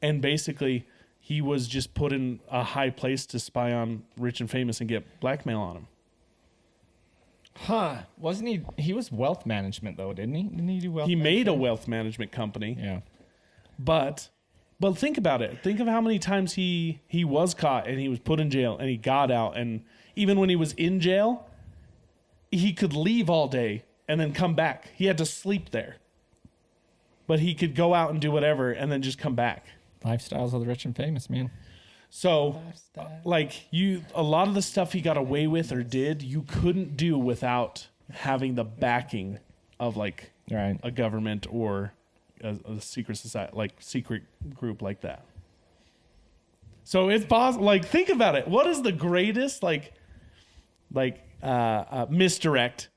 And basically he was just put in a high place to spy on rich and famous and get blackmail on him. Huh. Wasn't he? He was wealth management, though, didn't he? Didn't he do wealth He made a management? wealth management company, Yeah. but think about it. Think of how many times he was caught and he was put in jail and he got out. And even when he was in jail, he could leave all day and then come back. He had to sleep there. But he could go out and do whatever and then just come back. Lifestyles of the rich and famous, man. So, a lot of the stuff he got away with or did, you couldn't do without having the backing of like Right. a government or a secret society, like secret group like that. So it's possible. Like, think about it. What is the greatest misdirect?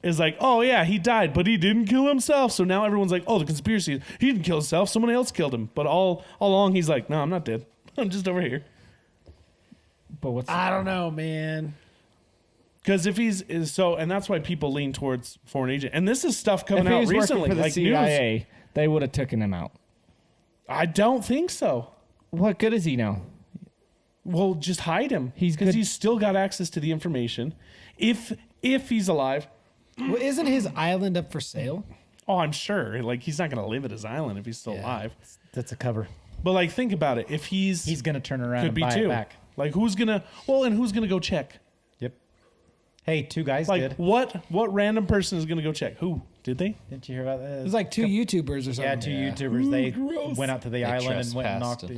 Is like, oh yeah, he died, but he didn't kill himself. So now everyone's like, oh, the conspiracy. He didn't kill himself. Someone else killed him. But all along, he's like, no, I'm not dead. I'm just over here. But what's I don't know, man. Because if and that's why people lean towards foreign agent. And this is stuff if coming he out was recently, working for the like CIA, news. they would have taken him out. I don't think so. What good is he now? Well, just hide him. He's because good- he's still got access to the information. If he's alive, Well, isn't his island up for sale? oh, I'm sure. Like, he's not going to live at his island if he's still alive. That's a cover. But like, think about it. If He's going to turn around could and be buy too. it back. Like, who's gonna go check? Yep. Hey, two guys Like, did. what random person is gonna go check? Who did they? Didn't you hear about that? It was like two YouTubers or something. yeah, two YouTubers. They went out to the island and went and trespassed.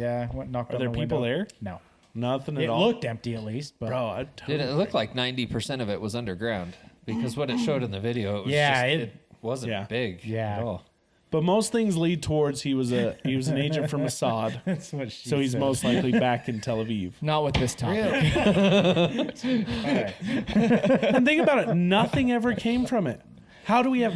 knocked Are on there the people window. there? No. Nothing at It all. looked empty at least, but Bro, I Did it looked like 90% of it was underground because what it showed in the video, it was it wasn't Yeah. big Yeah. at all. But most things lead towards he was an agent for Mossad, that's what she so he's said. most likely back in Tel Aviv. Not with this topic. Really? All right. And think about it, nothing ever came from it. How do we have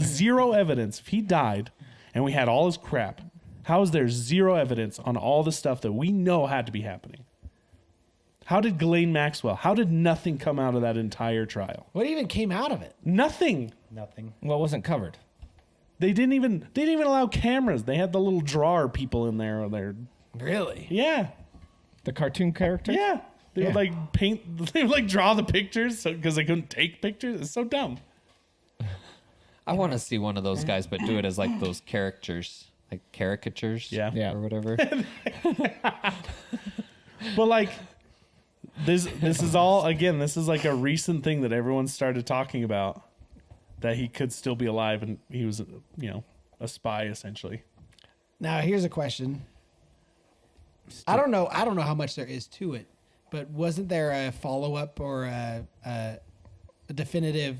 zero evidence? If he died and we had all his crap, how is there zero evidence on all the stuff that we know had to be happening? How did Ghislaine Maxwell? How did nothing come out of that entire trial? What even came out of it? Nothing. Nothing. Well, it wasn't covered. They didn't even allow cameras. They had the little drawer people in there. Really? Yeah. The cartoon character? Yeah. They would like paint, they would like draw the pictures because they couldn't take pictures. It's so dumb. I want to see one of those guys, but do it as like those characters, like caricatures, Yeah. Yeah. or whatever. But like this is all, again, this is like a recent thing that everyone started talking about, that he could still be alive and he was, a spy essentially. Now, here's a question. I don't know how much there is to it, but wasn't there a follow-up or a definitive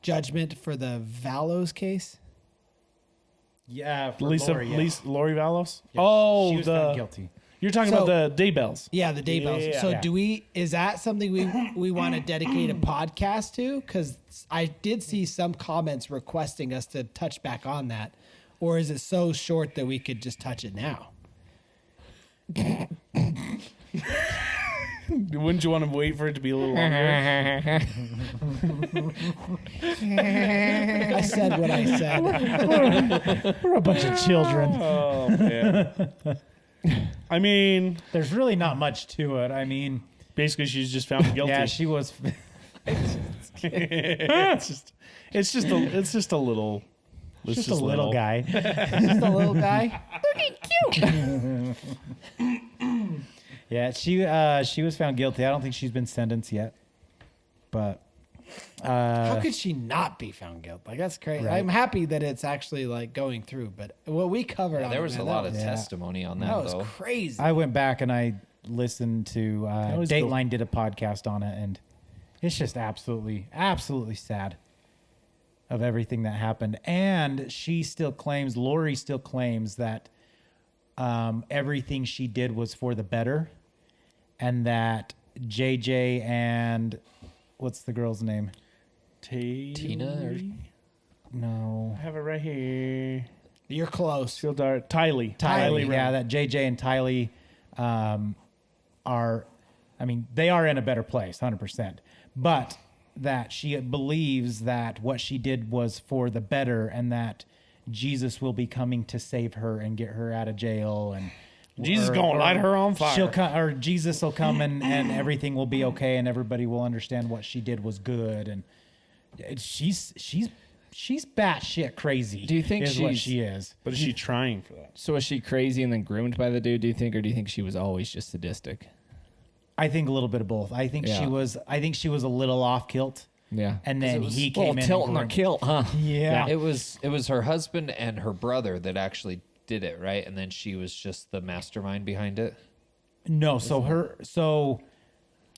judgment for the Valos case? Yeah, for Lisa, Lori, yeah. Lori Vallos. Yeah, Oh, she was found guilty. You're talking So- about the Daybells. Yeah, the Daybells. Yeah. So Yeah. is that something we want to dedicate a podcast to? Because I did see some comments requesting us to touch back on that. Or is it so short that we could just touch it now? Wouldn't you want to wait for it to be a little longer? I said what I said. We're a bunch of children. Oh man. I mean, There's really not much to it. I mean, basically, she's just found guilty. yeah, she was. it's just a little. It's Just a little guy. Just a little guy. Yeah, she was found guilty. I don't think she's been sentenced yet. But How could she not be found guilty? Like, that's crazy. Right. I'm happy that it's actually like going through, but what we covered on There it, was man, a lot that of was- testimony on that that, was though. crazy. I went back and I listened to always go- Dateline did a podcast on it, and it's just absolutely sad of everything that happened. And Lori still claims that everything she did was for the better, and that JJ and what's the girl's name? Tina or- No. I have it right here. You're close. Field Dart. Tylee. Tylee, Ray. yeah, that JJ and Tylee are, I mean, they are in a better place, 100%. But that she believes that what she did was for the better, and that Jesus will be coming to save her and get her out of jail, and Jesus gonna light her on fire. She'll come, or Jesus will come, and everything will be okay, and everybody will understand what she did was good, and she's batshit crazy. Do you think is what she's- she is? But is she trying for that? So was she crazy and then groomed by the dude, do you think, or do you think she was always just sadistic? I think a little bit of both. I think Yeah. she was a little off kilt, Yeah. and then he Well, came in. tilting and or groomed- kilt, huh? Yeah. It was her husband and her brother that actually did it, right? And then she was just the mastermind behind it. No, so her, so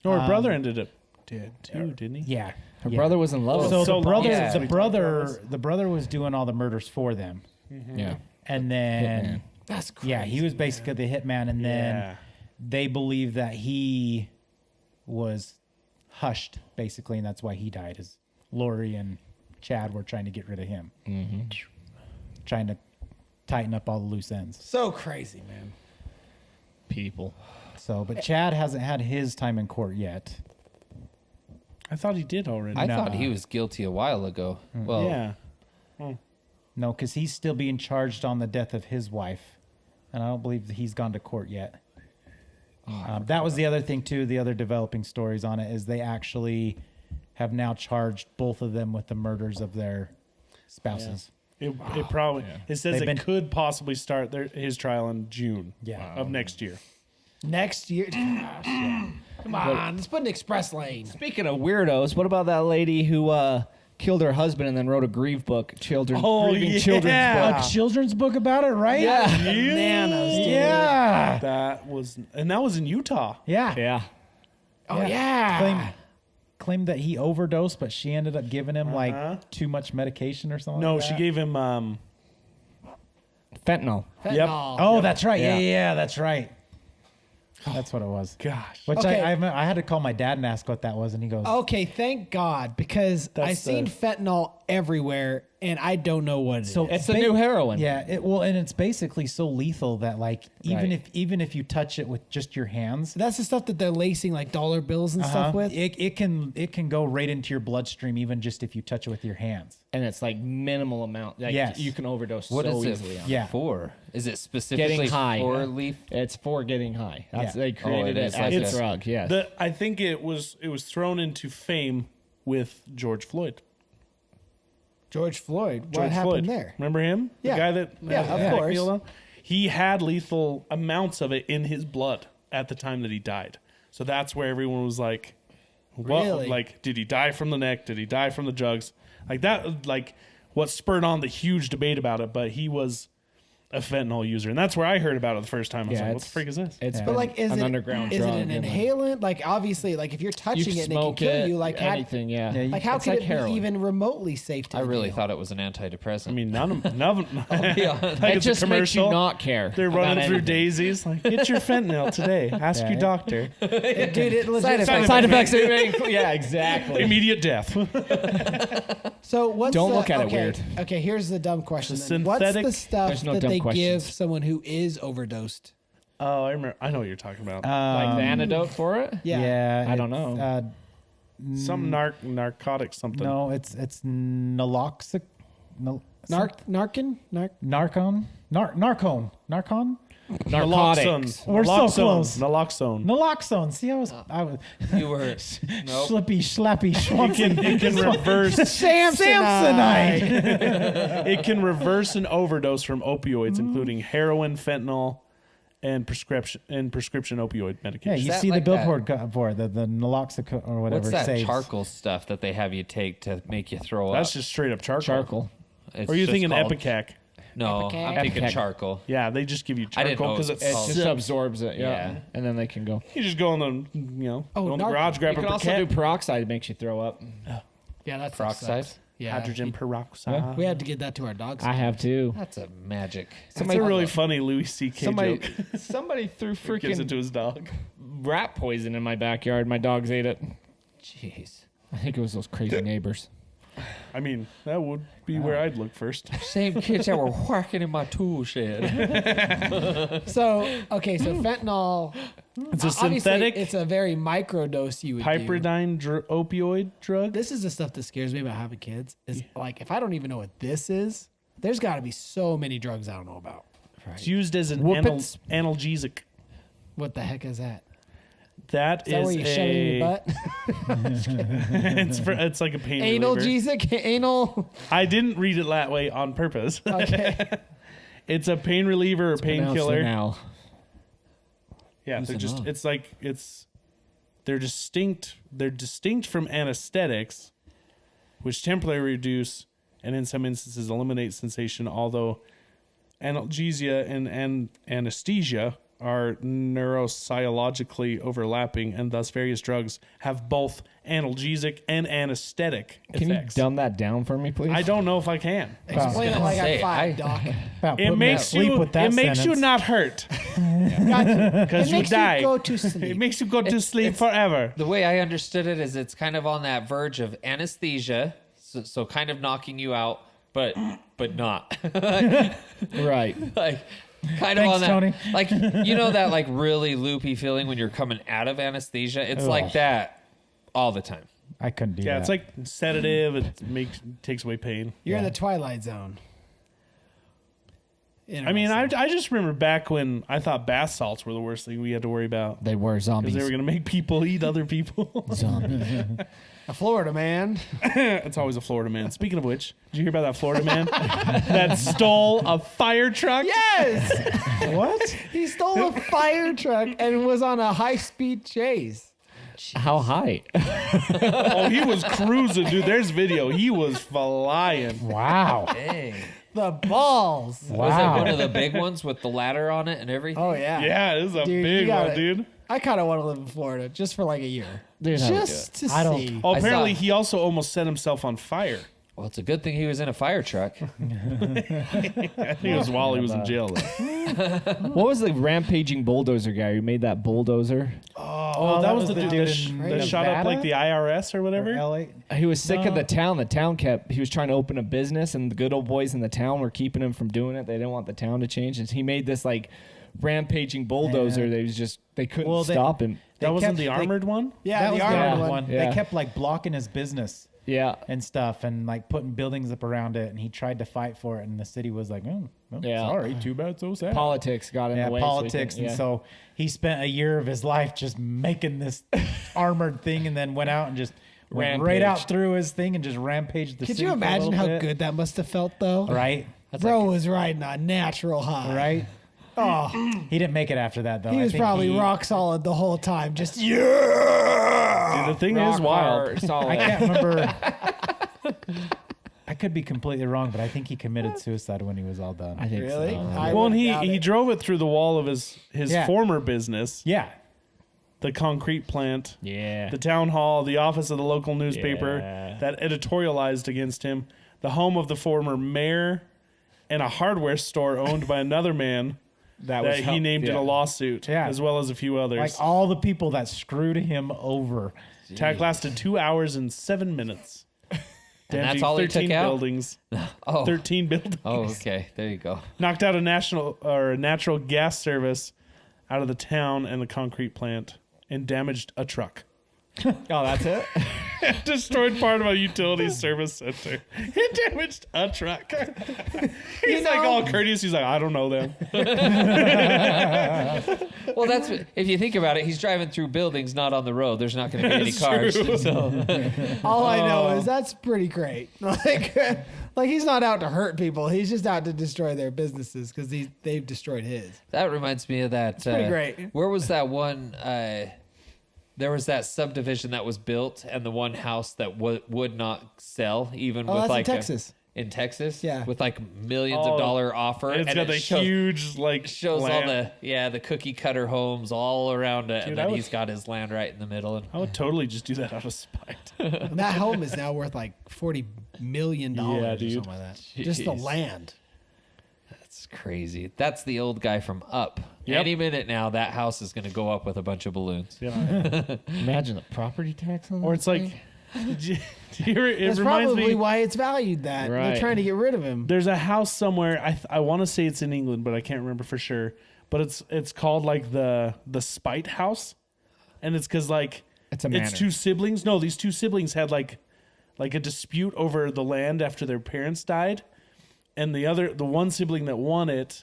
No, her brother ended up dead too, didn't he? yeah, Her yeah. brother was in love So with the long. brother, Yeah. the brother was doing all the murders for them, her. Yeah. and then Hitman. That's crazy. yeah, he was basically the hitman, and then Yeah. they believe that he was hushed, basically, and that's why he died. Is Lori and Chad were trying to get rid of him, trying to tighten up all the loose ends. So crazy, man. People. So, but Chad hasn't had his time in court yet. I thought he did already. I thought he was guilty a while ago. Well, yeah. No, because he's still being charged on the death of his wife, and I don't believe that he's gone to court yet. That was the other thing too. The other developing stories on it is they actually have now charged both of them with the murders of their spouses. It probably it says They've it been- could possibly start his trial in June Yeah. of next year. Next year. Gosh, yeah. Come on, let's put an express lane. Speaking of weirdos, what about that lady who killed her husband and then wrote a grieving children's yeah. book? A children's book about it, right? Yeah. Bananas, dude. Yeah. That was in Utah. Yeah. Yeah. Oh, yeah. Claimed that he overdosed, but she ended up giving him like too much medication or something. No, like she that. gave him Fentanyl. Yep. Fentanyl. Oh, that's right. Yeah. Yeah, that's right. That's what it was. Gosh. Which Okay. I had to call my dad and ask what that was, and he goes, Okay, thank God, because I That's seen the- fentanyl everywhere, and I don't know what it is. So It's the new heroin. Yeah, and it's basically so lethal that like Right. even if you touch it with just your hands, That's the stuff that they're lacing like dollar bills and stuff with. it can go right into your bloodstream even just if you touch it with your hands. And it's like minimal amount. Like Yes. you can overdose what so is easily it on Yeah. for? Is it specifically Getting high. for leaf? It's for getting high. That's, Yeah. They created it it is as like a a- drug. Yes. I think it was thrown into fame with George Floyd. George Floyd. What George happened Floyd. there? Remember him? Yeah. The guy that Yeah, had of the course. deal on? He had lethal amounts of it in his blood at the time that he died. So that's where everyone was like, what? Really? Like, did he die from the neck? Did he die from the jugs? Like that, like what spurred on the huge debate about it, but he was a fentanyl user, and that's where I heard about it the first time. I was like, "What the freak is this?" It's But like, is an it underground is drug, it an and, like, inhalant? Like, obviously, like if you're you touching it and it can smoke kill it, you, like how, anything. Yeah. like how It's could like it heroin. be even remotely safe to I really inhale? thought it was an antidepressant. I mean, none of them. Yeah. Like It it's just a makes you commercial. not care. They're about running through anything. daisies. Like, get your fentanyl today. Ask your doctor. Dude, it legit. Side effects. Yeah, exactly. Immediate death. So what's Don't the, look at it okay, weird. Okay, here's the dumb question. The Then. What's the synthetic- stuff There's no that dumb they give questions. someone who is overdosed? Oh, I remember. I know what you're talking about. Like the antidote for it? Yeah. I don't know. Some narcotic something. No, it's naloxone. Narcan? Narcon? Narcon? Narcotics. We're so close. Naloxone. Naloxone. See, I was You were nope. slippy, slappy, schwampy. It can reverse. Samsonite. It can reverse an overdose from opioids, including heroin, fentanyl, and prescription opioid Yeah, medication. you that see like the billboard for it, the naloxone or whatever. What's that saves. charcoal stuff that they have you take to make you throw That's up? just straight up charcoal. Charcoal. It's Or are you just thinking called- Epicac? No, I'm thinking Epicac. charcoal. Yeah, they just give you I didn't charcoal know because it was it's called- It just absorbs it. Yeah. Yeah. And then they can go. you just go in the go in the garage, grab You a can also briquette, do peroxide. It makes you throw up. Yeah, that's Peroxide? Yeah. hydrogen peroxide. We had to get that to our dogs. I have too. That's a magic. It's a really funny Louis C.K. joke. Somebody threw Gives it to freaking his dog. rat poison in my backyard. My dogs ate it. Jeez. I think it was those crazy neighbors. I mean, that would be where I'd look first. Same kids that were whacking in my tool shed. So fentanyl. It's a Obviously, synthetic it's a very micro dose you would do. piperidine opioid drug. This is the stuff that scares me about having kids. Is like if I don't even know what this is, there's got to be so many drugs I don't know about. It's used as an Whoopits. analgesic. What the heck is that? That Is that where you shove it in your butt? it's like a pain reliever. Analgesic? Anal? I didn't read it that way on purpose. Okay. It's a pain reliever or Pronounced painkiller. Now. Yeah, Who's they're it just not? they're distinct. They're distinct from anesthetics, which temporarily reduce and in some instances eliminate sensation. Although analgesia and anesthesia are neuropsychologically overlapping, and thus various drugs have both analgesic and anesthetic Can you effects. dumb that down for me, please? I don't know if I can. Explain it like I'm say, five, Doc. About It putting makes to sleep you. with that It makes you sentence. not hurt It because you makes die. you go to It sleep. makes you go to sleep forever. The way I understood it is it's kind of on that verge of anesthesia, so kind of knocking you out, but not. Right. Like kind of Thanks, on that Tony. like you know that like really loopy feeling when you're coming out of anesthesia. It's like Ugh. that all the time. I couldn't do that. Yeah, it's like sedative. It takes away pain. You're in the twilight zone. I mean, I just remember back when I thought bath salts were the worst thing we had to worry about They were because zombies. they were going to make people eat other people. a Florida man. It's always a Florida man. Speaking of which, did you hear about that Florida man that stole a fire truck? Yes. what? He stole a fire truck and was on a high-speed chase. How high? Oh, he was cruising, dude. There's video. He was flying. Wow. Dang. The balls. Wow. Was it one of the big ones with the ladder on it and everything? Oh yeah. Yeah, this is a Dude, you big gotta- one, dude. I kind of want to live in Florida just for like a year. Dude, how we just to I don't- see. Oh, I apparently saw- he also almost set himself on fire. Well, it's a good thing he was in a fire truck. I think it was while he was in jail. Though. What was the rampaging bulldozer guy who made that bulldozer? Oh, that was the dude that, in that shot up Nevada? like the IRS or Or whatever. LA? Oh, He was sick of No. the town. The town he was trying to open a business, and the good old boys in the town were keeping him from doing it. They didn't want the town to change. And he made this like rampaging bulldozer. Yeah. They couldn't Well, they- stop him. They That wasn't kept- the they- armored one. Yeah, that the was the armored armored one. one. Yeah. They kept like blocking his business Yeah. and stuff, and like putting buildings up around it. And he tried to fight for it, and the city was like, "Oh, well, Yeah. sorry, too bad, so sad." Politics got in Yeah, the way. politics, and so he spent a year of his life just making this armored thing, and then went out and just went right out Rampaged. through his thing and just rampaged the Could city you for a imagine little how bit. good that must have felt though? Right, Bro was riding a natural high. right. Oh, He didn't make it after that though. he I was think probably rock solid the whole time. Just Dude, the thing is Rock wild. hard, solid. I can't remember. I could be completely wrong, but I think he committed suicide when he was all done. I think Really? so. I Well, and wouldn't doubt he it. drove it through the wall of his Yeah. former business, Yeah. the concrete plant, Yeah. the town hall, the office of the local newspaper Yeah. that editorialized against him, the home of the former mayor, and a hardware store owned by another man that he named in a lawsuit, Yeah. as well as a few others. Like all the people that screwed him over. Attack lasted 2 hours and 7 minutes. And that's Damaging all he took 13 out? buildings. Oh. 13 buildings. Oh, okay. There you go. Knocked out a natural gas service out of the town and the concrete plant, and damaged a truck. Oh, that's it? Destroyed part of a utility service center. It damaged a truck. He's like all courteous. He's like, I don't know them. Well, that's if you think about it. He's driving through buildings, not on the road. There's not going to be any That's cars. true. So All I know is that's pretty great. Like he's not out to hurt people. He's just out to destroy their businesses because they've destroyed his. that reminds me of that. pretty great. Where was that one? There was that subdivision that was built, and the one house that would not sell, even Oh, with that's like in Texas. in Texas, Yeah. with like millions of dollar offer, And it's and got it the shows, huge, like, shows all land. the cookie cutter homes all around it, Dude, and I then would- he's got his land right in the middle. And I would totally just do that out of spite. And that home is now worth like $40 million or dude. something like that. Just the Jeez. land. it's crazy. That's the old guy from Up. Yep. Any minute now, that house is going to go up with a bunch of balloons. Imagine the property tax on that. Or it's like, thing. it That's reminds probably me. why it's valued that. They're Right. trying to get rid of him. There's a house somewhere. I want to say it's in England, but I can't remember for sure. But it's called like the Spite House, and it's because like It's a manor. it's two siblings. No, these two siblings had like a dispute over the land after their parents died, and the one sibling that won it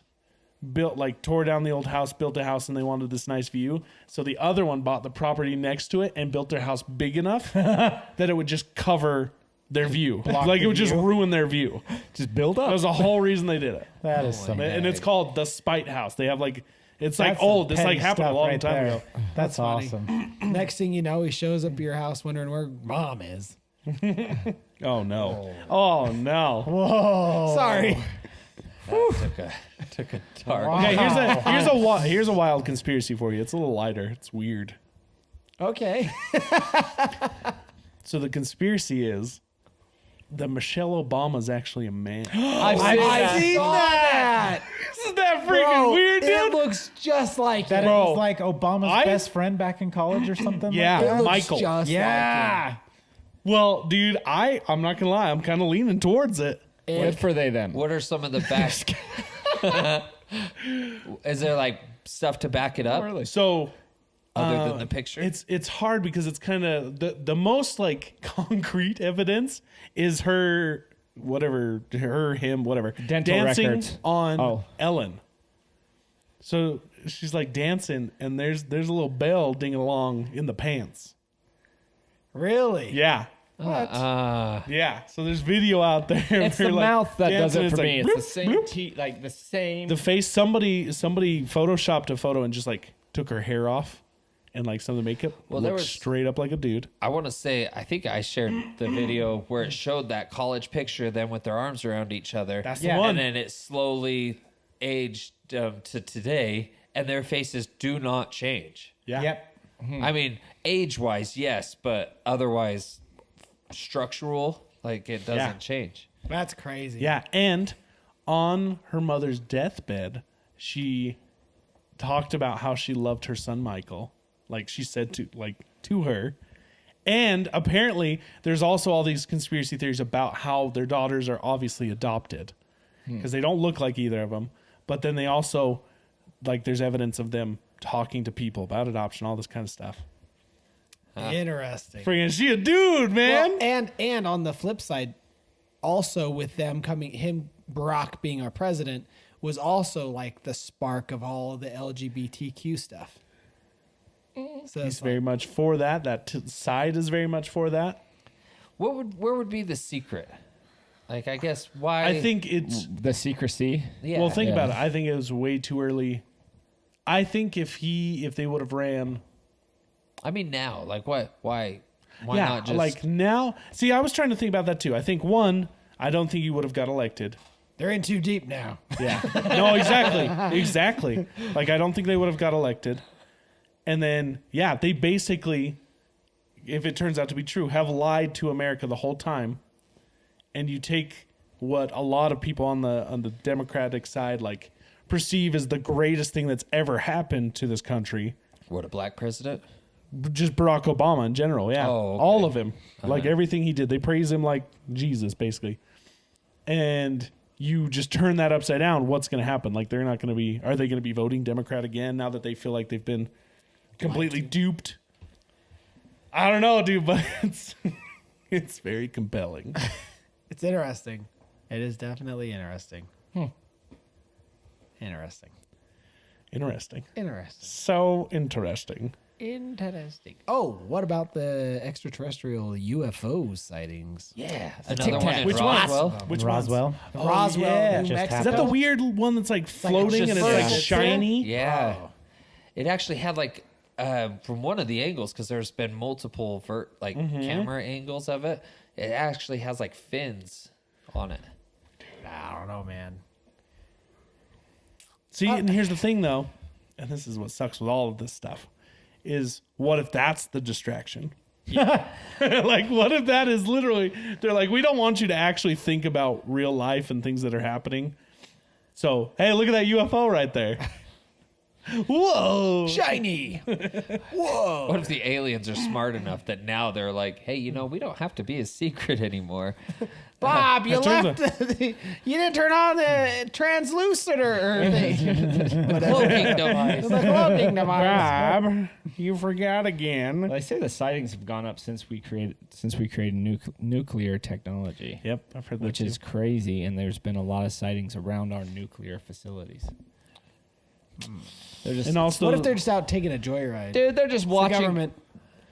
tore down the old house, built a house, and they wanted this nice view. So the other one bought the property next to it and built their house big enough that it would just cover their view. Like it would just ruin their view. Just build That up. was the whole reason they did it. That is some And it's called the Spite House. They have like, it's like that's some old. It's like petty happened a stuff long right time there. ago. That's funny. awesome. Next thing you know, he shows up at your house wondering where mom is. Oh no. Oh no. Whoa. Sorry. Took a dark. Wow. Okay, here's a wild conspiracy for you. It's a little lighter. It's weird. Okay. So the conspiracy is that Michelle Obama's actually a man. I've seen that. Isn't that freaking Bro, weird, it dude? looks just like That him. it Bro, was like Obama's I- best friend back in college or something. Yeah. Like It that? looks Michael. just Yeah. Well, dude, I'm not gonna lie. I'm kind of leaning towards it. Good for they them. What are some of the back? Is there like stuff to back it up So other than the picture? it's hard because it's kind of the most like concrete evidence is her him Dental dancing records. on Oh. Ellen. So she's like dancing, and there's a little bell dinging along in the pants. Really? Yeah, yeah. So there's video out there. It's where, the like, mouth that does dancing, it for like, me. bloop, It's the same bloop. teeth, like the same. The face. Somebody photoshopped a photo and just like took her hair off and like some of the makeup. Well, there looked was- straight up like a dude. I want to say, I think I shared the video where it showed that college picture of them with their arms around each other. That's Yeah. the one. And then it slowly aged to today, and their faces do not change. Yeah. Yep. I mean, age-wise, yes, but otherwise, structural, like it doesn't Yeah. change. That's crazy. Yeah, and on her mother's deathbed, she talked about how she loved her son Michael. Like she said to her. And apparently there's also all these conspiracy theories about how their daughters are obviously adopted because they don't look like either of them. But then they also like there's evidence of them talking to people about adoption, all this kind of stuff. Interesting. Freaking she a dude, man. Well, and on the flip side, also with them Barack being our president was also like the spark of all of the LGBTQ stuff. So He's it's very much for that. Side is very much for that. Where would be the secret? Like, I guess why? I think it's the secrecy. Yeah. well. Think Yeah. about it. I think it was way too early. I think if they would have ran, I mean, now, like, what? Why yeah, not just like now. See, I was trying to think about that too. I think one, I don't think he would have got elected. They're in too deep now. Yeah. No, exactly. Like, I don't think they would have got elected. And then, yeah, they basically, if it turns out to be true, have lied to America the whole time. And you take what a lot of people on the Democratic side like perceive as the greatest thing that's ever happened to this country. What, a black president? Just Barack Obama in general, yeah. Oh, okay. All of him. Like everything he did. They praise him like Jesus, basically. And you just turn that upside down, what's going to happen? Like, are they going to be voting Democrat again now that they feel like they've been completely duped? I don't know, dude, but it's very compelling. It's interesting. It is definitely interesting. Interesting. Interesting. Interesting. So interesting. Interesting. Oh, what about the extraterrestrial UFO sightings? Yeah. Another one in Which ones? Roswell. Which Roswell. ones? Roswell, yeah. New Just Mexico. Is that the weird one that's like floating and it's like vertical shiny? Yeah. Wow. It actually had like from one of the angles, because there's been multiple camera angles of it. It actually has like fins on it. I don't know, man. See, and here's the thing, though, and this is what sucks with all of this stuff, is what if that's the distraction? Like, what if that is literally, they're like, we don't want you to actually think about real life and things that are happening. So, hey, look at that UFO right there. Whoa. Shiny. Whoa. What if the aliens are smart enough that now they're like, hey, we don't have to be a secret anymore. Bob, you That turns left. You didn't turn on the translucenter thing. Cloaking device. The cloaking device. Bob, you forgot again. Well, I say the sightings have gone up since we created nuclear technology. Yep, I've heard that Which too. is crazy, and there's been a lot of sightings around our nuclear facilities. They're just, And also, What if they're just out taking a joyride? dude, they're just The watching government.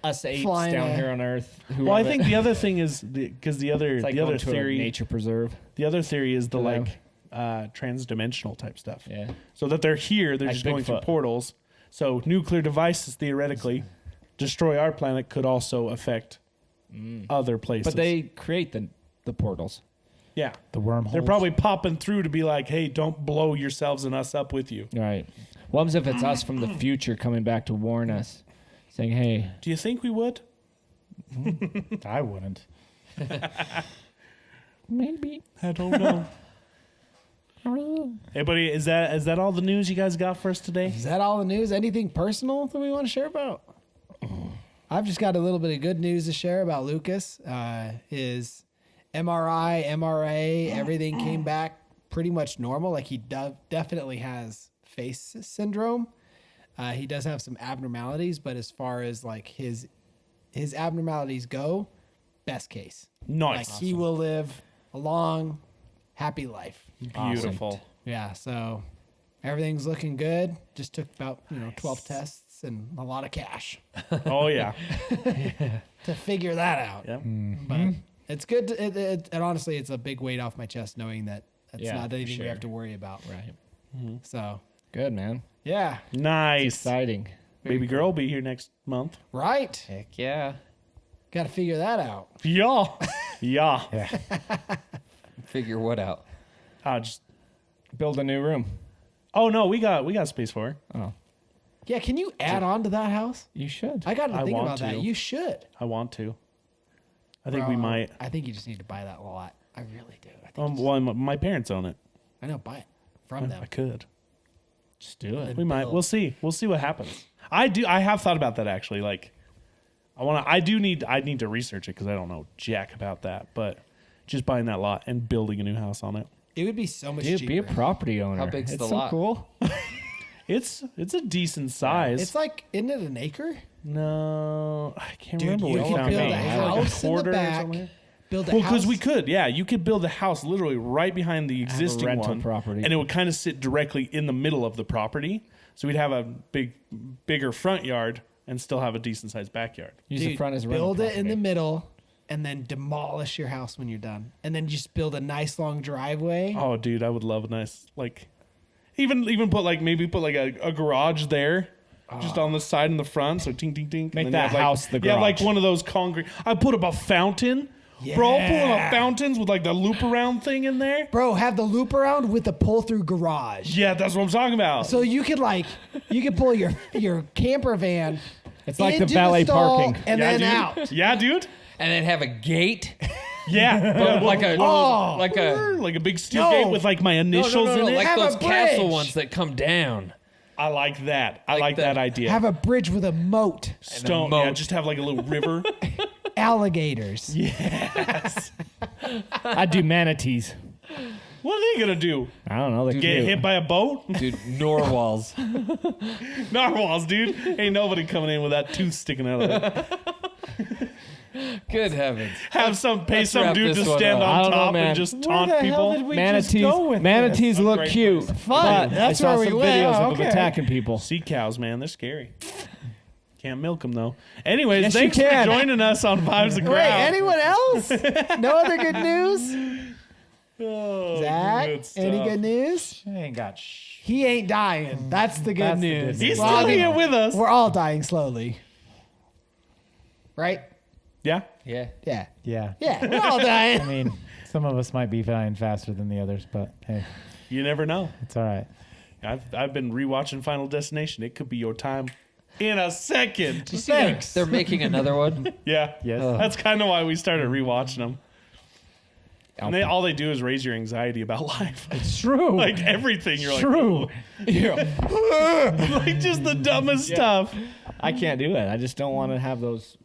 us apes flying down a- here on Earth. well, I think the other thing is, because the other it's like other going to a theory, nature preserve. the other theory is the Hello? transdimensional type stuff. Yeah. So that they're here, they're Like just going through Bigfoot. portals. So nuclear devices theoretically destroy our planet could also affect other places. But they create the portals. yeah, The wormhole. they're probably popping through to be like, hey, don't blow yourselves and us up with you. Right. What if it's us from the future coming back to warn us, saying, hey, Do you think we would? I wouldn't. maybe. I don't know. Hey, buddy, is that all the news you guys got for us today? Is that all the news? Anything personal that we want to share about? I've just got a little bit of good news to share about Lucas. His MRI, MRA, everything came back pretty much normal. Like he definitely has face syndrome. He does have some abnormalities, but as far as like his abnormalities go, best case. Nice. Like he will live a long, happy life. Beautiful. Yeah, so everything's looking good. Just took about 12 tests and a lot of cash Oh, yeah. to figure that out. Yep. But it's good. And honestly, it's a big weight off my chest knowing that that's Yeah, not anything we sure. have to worry about. Right. So Good, man. yeah, Nice. Exciting. Baby girl will be here next month. right. Heck yeah. Got to figure that out. Yeah. Yeah. Figure what out? Just. Build a new room. Oh no, we got space for her. Oh, Yeah, can you add on to that house? you should. I got to I think want about that. to. You should. I want to. I think we Bro, might. I think you just need to buy that lot. I really do. I think. Well, my parents own it. I know. Buy it from them. I could. Just do it. We might. build. We'll see. We'll see what happens. I have thought about that actually. Like, I need to research it because I don't know jack about that. But just buying that lot and building a new house on it. It would be so much Dude, cheaper. be a property owner. How big's it's the so lot? cool. It's a decent size. It's like, isn't it an acre? No, I can't Dude, remember you what could found build out. a house in the quarter or back. something. Build a Well, house. because we could, yeah, you could build a house literally right behind the existing rental one, property. and it would kind of sit directly in the middle of the property. So we'd have a bigger front yard and still have a decent sized backyard. Use Dude, the front as a rental build it in the property. middle, and then demolish your house when you're done, and then just build a nice long driveway. Oh, dude, I would love a nice even put a garage there. Just on the side and the front, so ting ting ting. Make and then you that have, house the Yeah, like garage. one of those concrete. I put up a fountain. Bro, pulling up fountains with like the loop around thing in there. Bro, have the loop around with the pull through garage. Yeah, that's what I'm talking about. So you could pull your camper van. It's like the into valet stall parking. and yeah, then dude. out. Yeah, dude. And then have a gate, Yeah, like a like a big steel No. gate with like my initials in it. like Have a those castle bridge. ones that come down. I like that. I Like like that the- idea. Have a bridge with a moat. Stone. moat. Yeah, just have like a little river. Alligators. Yes. I'd do manatees. What are they gonna do? I don't know. They're Get cute. hit by a boat? Dude, narwhals. Narwhals, dude. Ain't nobody coming in with that tooth sticking out of it. Good heavens. Pay Let's some wrap dude to this one stand up. I on don't know, top man. and just Where taunt the hell people. did we just Manatees. go with Manatees this? look Great cute. place. Fun. But That's I saw where we some went. videos Oh, of okay. attacking people. Sea cows, man, they're scary. Can't milk them though. Anyways, Yes, you thanks for can. joining us on Vibes of Wait, Ground. anyone else? No other good news? Oh, Zach, good stuff. any good news? She ain't got He ain't dying. That's the good That's the good news. news. He's Well, still I mean, here with us. We're all dying slowly. Right? Yeah. Yeah. Yeah. Yeah. Yeah. We're all dying. I mean, some of us might be dying faster than the others, but hey, You never know. it's all right. I've been rewatching Final Destination. It could be your time in a second. Thanks. They're making another one. Yeah. Yes. That's kind of why we started rewatching them. And all they do is raise your anxiety about life. It's true. Like everything. You're true. like just the dumbest stuff. I can't do it. I just don't want to have those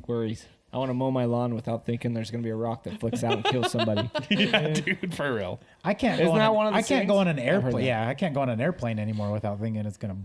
worries. I want to mow my lawn without thinking there's going to be a rock that flicks out and kills somebody. Yeah, dude, for real. I can't. Isn't go on that an- one of the I can't go on an sayings? I've heard airplane. that. Yeah, I can't go on an airplane anymore without thinking it's gonna.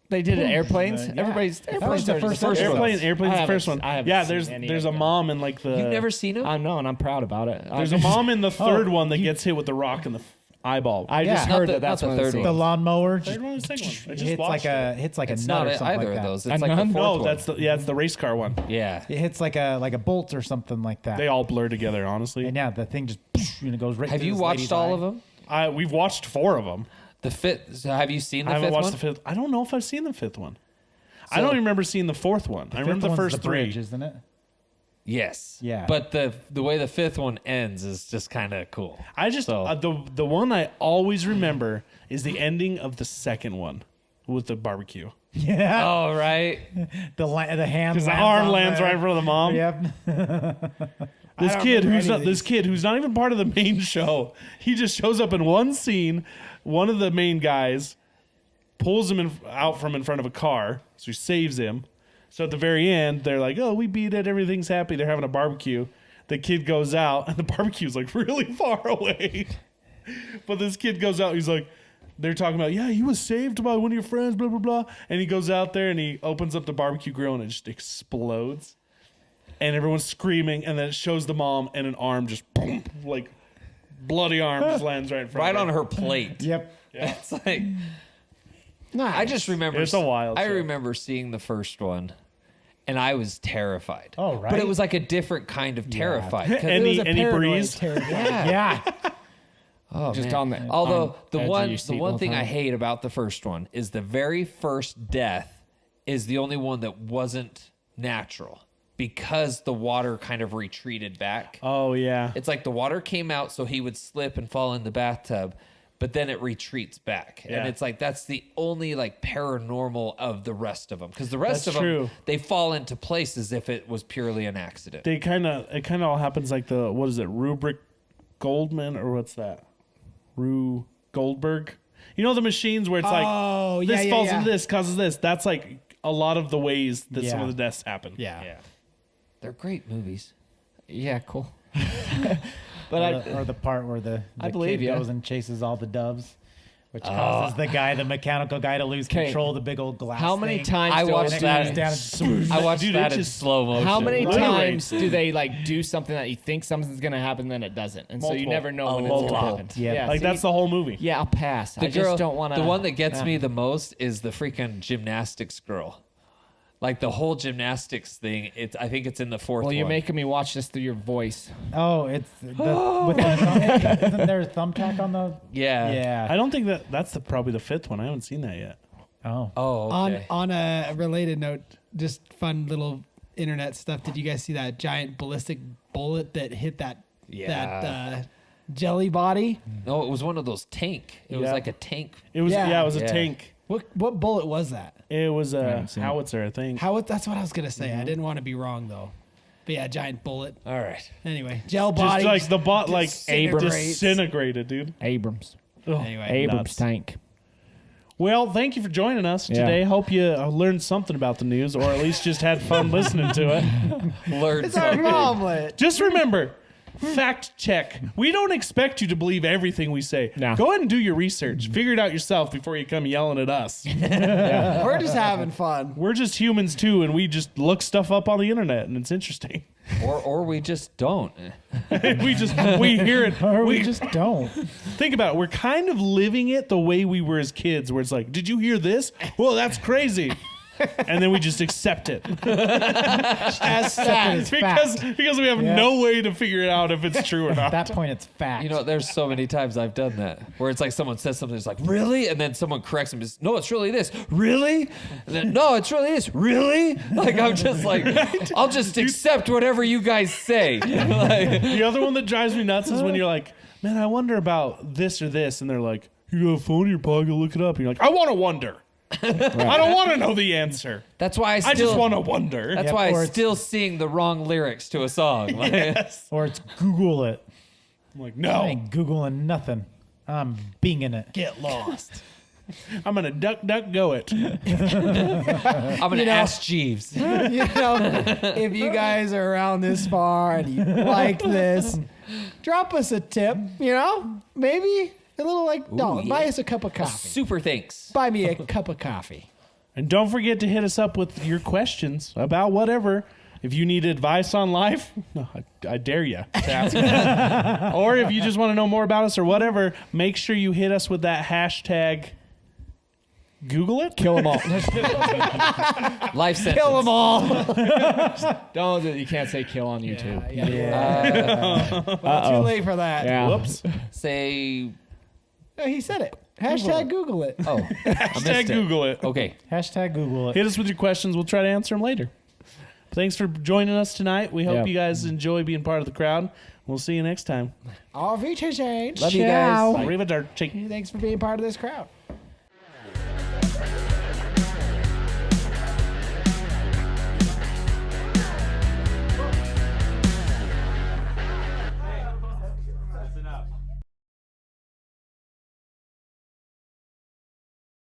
They did it airplanes. Yeah. Everybody's That was the first first episode. one. Airplane's I the first haven't- one. I haven't Yeah, seen any there's of a them. mom in like the. You've never seen them? I know, and I'm proud about it. There's a mom in the third one that gets hit with the rock in the eyeball. I Yeah. just Not heard the- that. That's not one the of the third The things. lawnmower Third one or the second one? I just hits watched like a It's nut not or something either like of that. those. It's A like the nun? fourth No, one. it's the race car one. Yeah. It hits like a bolt or something like that. They all blur together, honestly. And yeah, the thing just goes right. Have through you this watched lady's all eye. of them? We've watched 4 of them. The fifth. So have you seen the I haven't fifth watched one? the fifth. I don't know if I've seen the fifth one. I So- don't even remember seeing the fourth one. I remember the Fifth one's first the 3. bridge, isn't it? Yes. Yeah. But the way the fifth one ends is just kind of cool. I just So- the one I always remember is the ending of the second one with the barbecue. Yeah. Oh right. The hand. Because the arm lands right in front of the mom. Yep. This don't kid remember who's any not of this these. kid who's not even part of the main show. He just shows up in one scene. One of the main guys pulls him out from in front of a car, so he saves him. So at the very end, they're like, "Oh, we beat it. Everything's happy." They're having a barbecue. The kid goes out, and the barbecue's like really far away. But this kid goes out. He's like, they're talking about, yeah, he was saved by one of your friends, blah blah blah. And he goes out there and he opens up the barbecue grill, and it just explodes. And everyone's screaming, and then it shows the mom, and an arm just boom, like bloody arm just lands right in front Right of on her plate. Yep. It's like I just remember. It's a wild I show. remember seeing the first one, and I was terrified. Oh, right. But it was like a different kind of terrified. 'cause Any- It was a any paranoid breeze? terrifying. Yeah. Oh, Just man. on the- Although on the edge of one your the seat one all thing the I time. hate about the first one is the very first death is the only one that wasn't natural because the water kind of retreated back. Oh yeah. It's like the water came out so he would slip and fall in the bathtub, but then it retreats back. Yeah. And it's like that's the only like paranormal of the rest of them because the rest That's of true. them they fall into place as if it was purely an accident. It kind of all happens like the what is it, Rubric Goldman or what's that? Rue Goldberg. You know the machines where it's Oh, like yeah, this yeah, falls yeah. into this, causes this. That's like a lot of the ways that some Yeah. of the deaths happen. Yeah. They're great movies. Yeah, cool. But or the part where the I believe kid ya. goes and chases all the doves, which causes the mechanical guy, to lose 'Kay. control of the big old glass. How many thing. times I do watched And it that. goes down and- I watched Dude, that it in just- slow motion. How many Literally. times do they like do something that you think something's gonna happen, then it doesn't, and so you Multiple. never know when A it's gonna lot. happen. Yeah. Like see? that's the whole movie. Yeah, I'll pass. The I just don't want to. The one that gets me the most is the freaking gymnastics girl. Like the whole gymnastics thing. I think it's in the fourth Well, you're one. making me watch this through your voice. Oh, it's with the isn't there a thumbtack on the? Yeah. Yeah. I don't think that's probably the fifth one. I haven't seen that yet. Oh. Oh, okay. On a related note, just fun little internet stuff. Did you guys see that giant ballistic bullet that hit that jelly body? No, it was one of those tank. It was Yeah. like a tank. It was Yeah. it was a Yeah. tank. What bullet was that? It was a haven't seen it. howitzer, I think. That's what I was gonna say. I didn't want to be wrong though. But yeah, giant bullet. All right. Anyway, gel Just body. like the bot, like disintegrates. disintegrated, dude. Abrams. Ugh. Anyway, Abrams nuts. tank. Well, thank you for joining us Yeah. today. Hope you learned something about the news, or at least just had fun listening to it. Learn it's our something. omelet. Just remember, fact check. We don't expect you to believe everything we say. No. Go ahead and do your research. Figure it out yourself before you come yelling at us. We're just having fun. We're just humans too, and we just look stuff up on the internet, and it's interesting. Or we just don't. we hear it. Or we just don't. Think about it. We're kind of living it the way we were as kids, where it's like, did you hear this? Well, that's crazy. And then we just accept it As fact. because we have Yeah. no way to figure it out if it's true or At not. that point, it's fact. You know, there's so many times I've done that where it's like someone says something, it's like, really? And then someone corrects them, no, it's really this. Really? And then, no, it's really this. Really? Like, I'm just like, I'll just accept whatever you guys say. Like, The other one that drives me nuts is when you're like, man, I wonder about this or this. And they're like, you got a phone in your pocket, look it up. And you're like, I want to wonder. I don't want to know the answer. that's why I just want to wonder. That's Yep, why or I it's- still sing the wrong lyrics to a song. Like, Yes. Or it's Google it. I'm like, I no, ain't Googling nothing. I'm binging it. Get lost. I'm going to duck go it. I'm gonna ask Jeeves. You know, if you guys are around this far and you like this, drop us a tip. You know, maybe a little like dollar. yeah. Buy us a cup of coffee. Super thanks. Buy me a cup of coffee. And don't forget to hit us up with your questions about whatever. If you need advice on life, I dare you to ask. Or if you just want to know more about us or whatever, make sure you hit us with that hashtag. Google it. Kill them all. Life sentence. Kill them all. Don't. You can't say kill on YouTube. Well, too late for that. Yeah. Whoops. Say, No, he said it. Hashtag Google it. oh, I missed Hashtag it. Google it. Okay. Hashtag Google it. Hit us with your questions. We'll try to answer them later. Thanks for joining us tonight. We hope Yeah. you guys enjoy being part of the crowd. We'll see you next time. Auf Wiedersehen. Love you guys. Arrivederci. Thanks for being part of this crowd.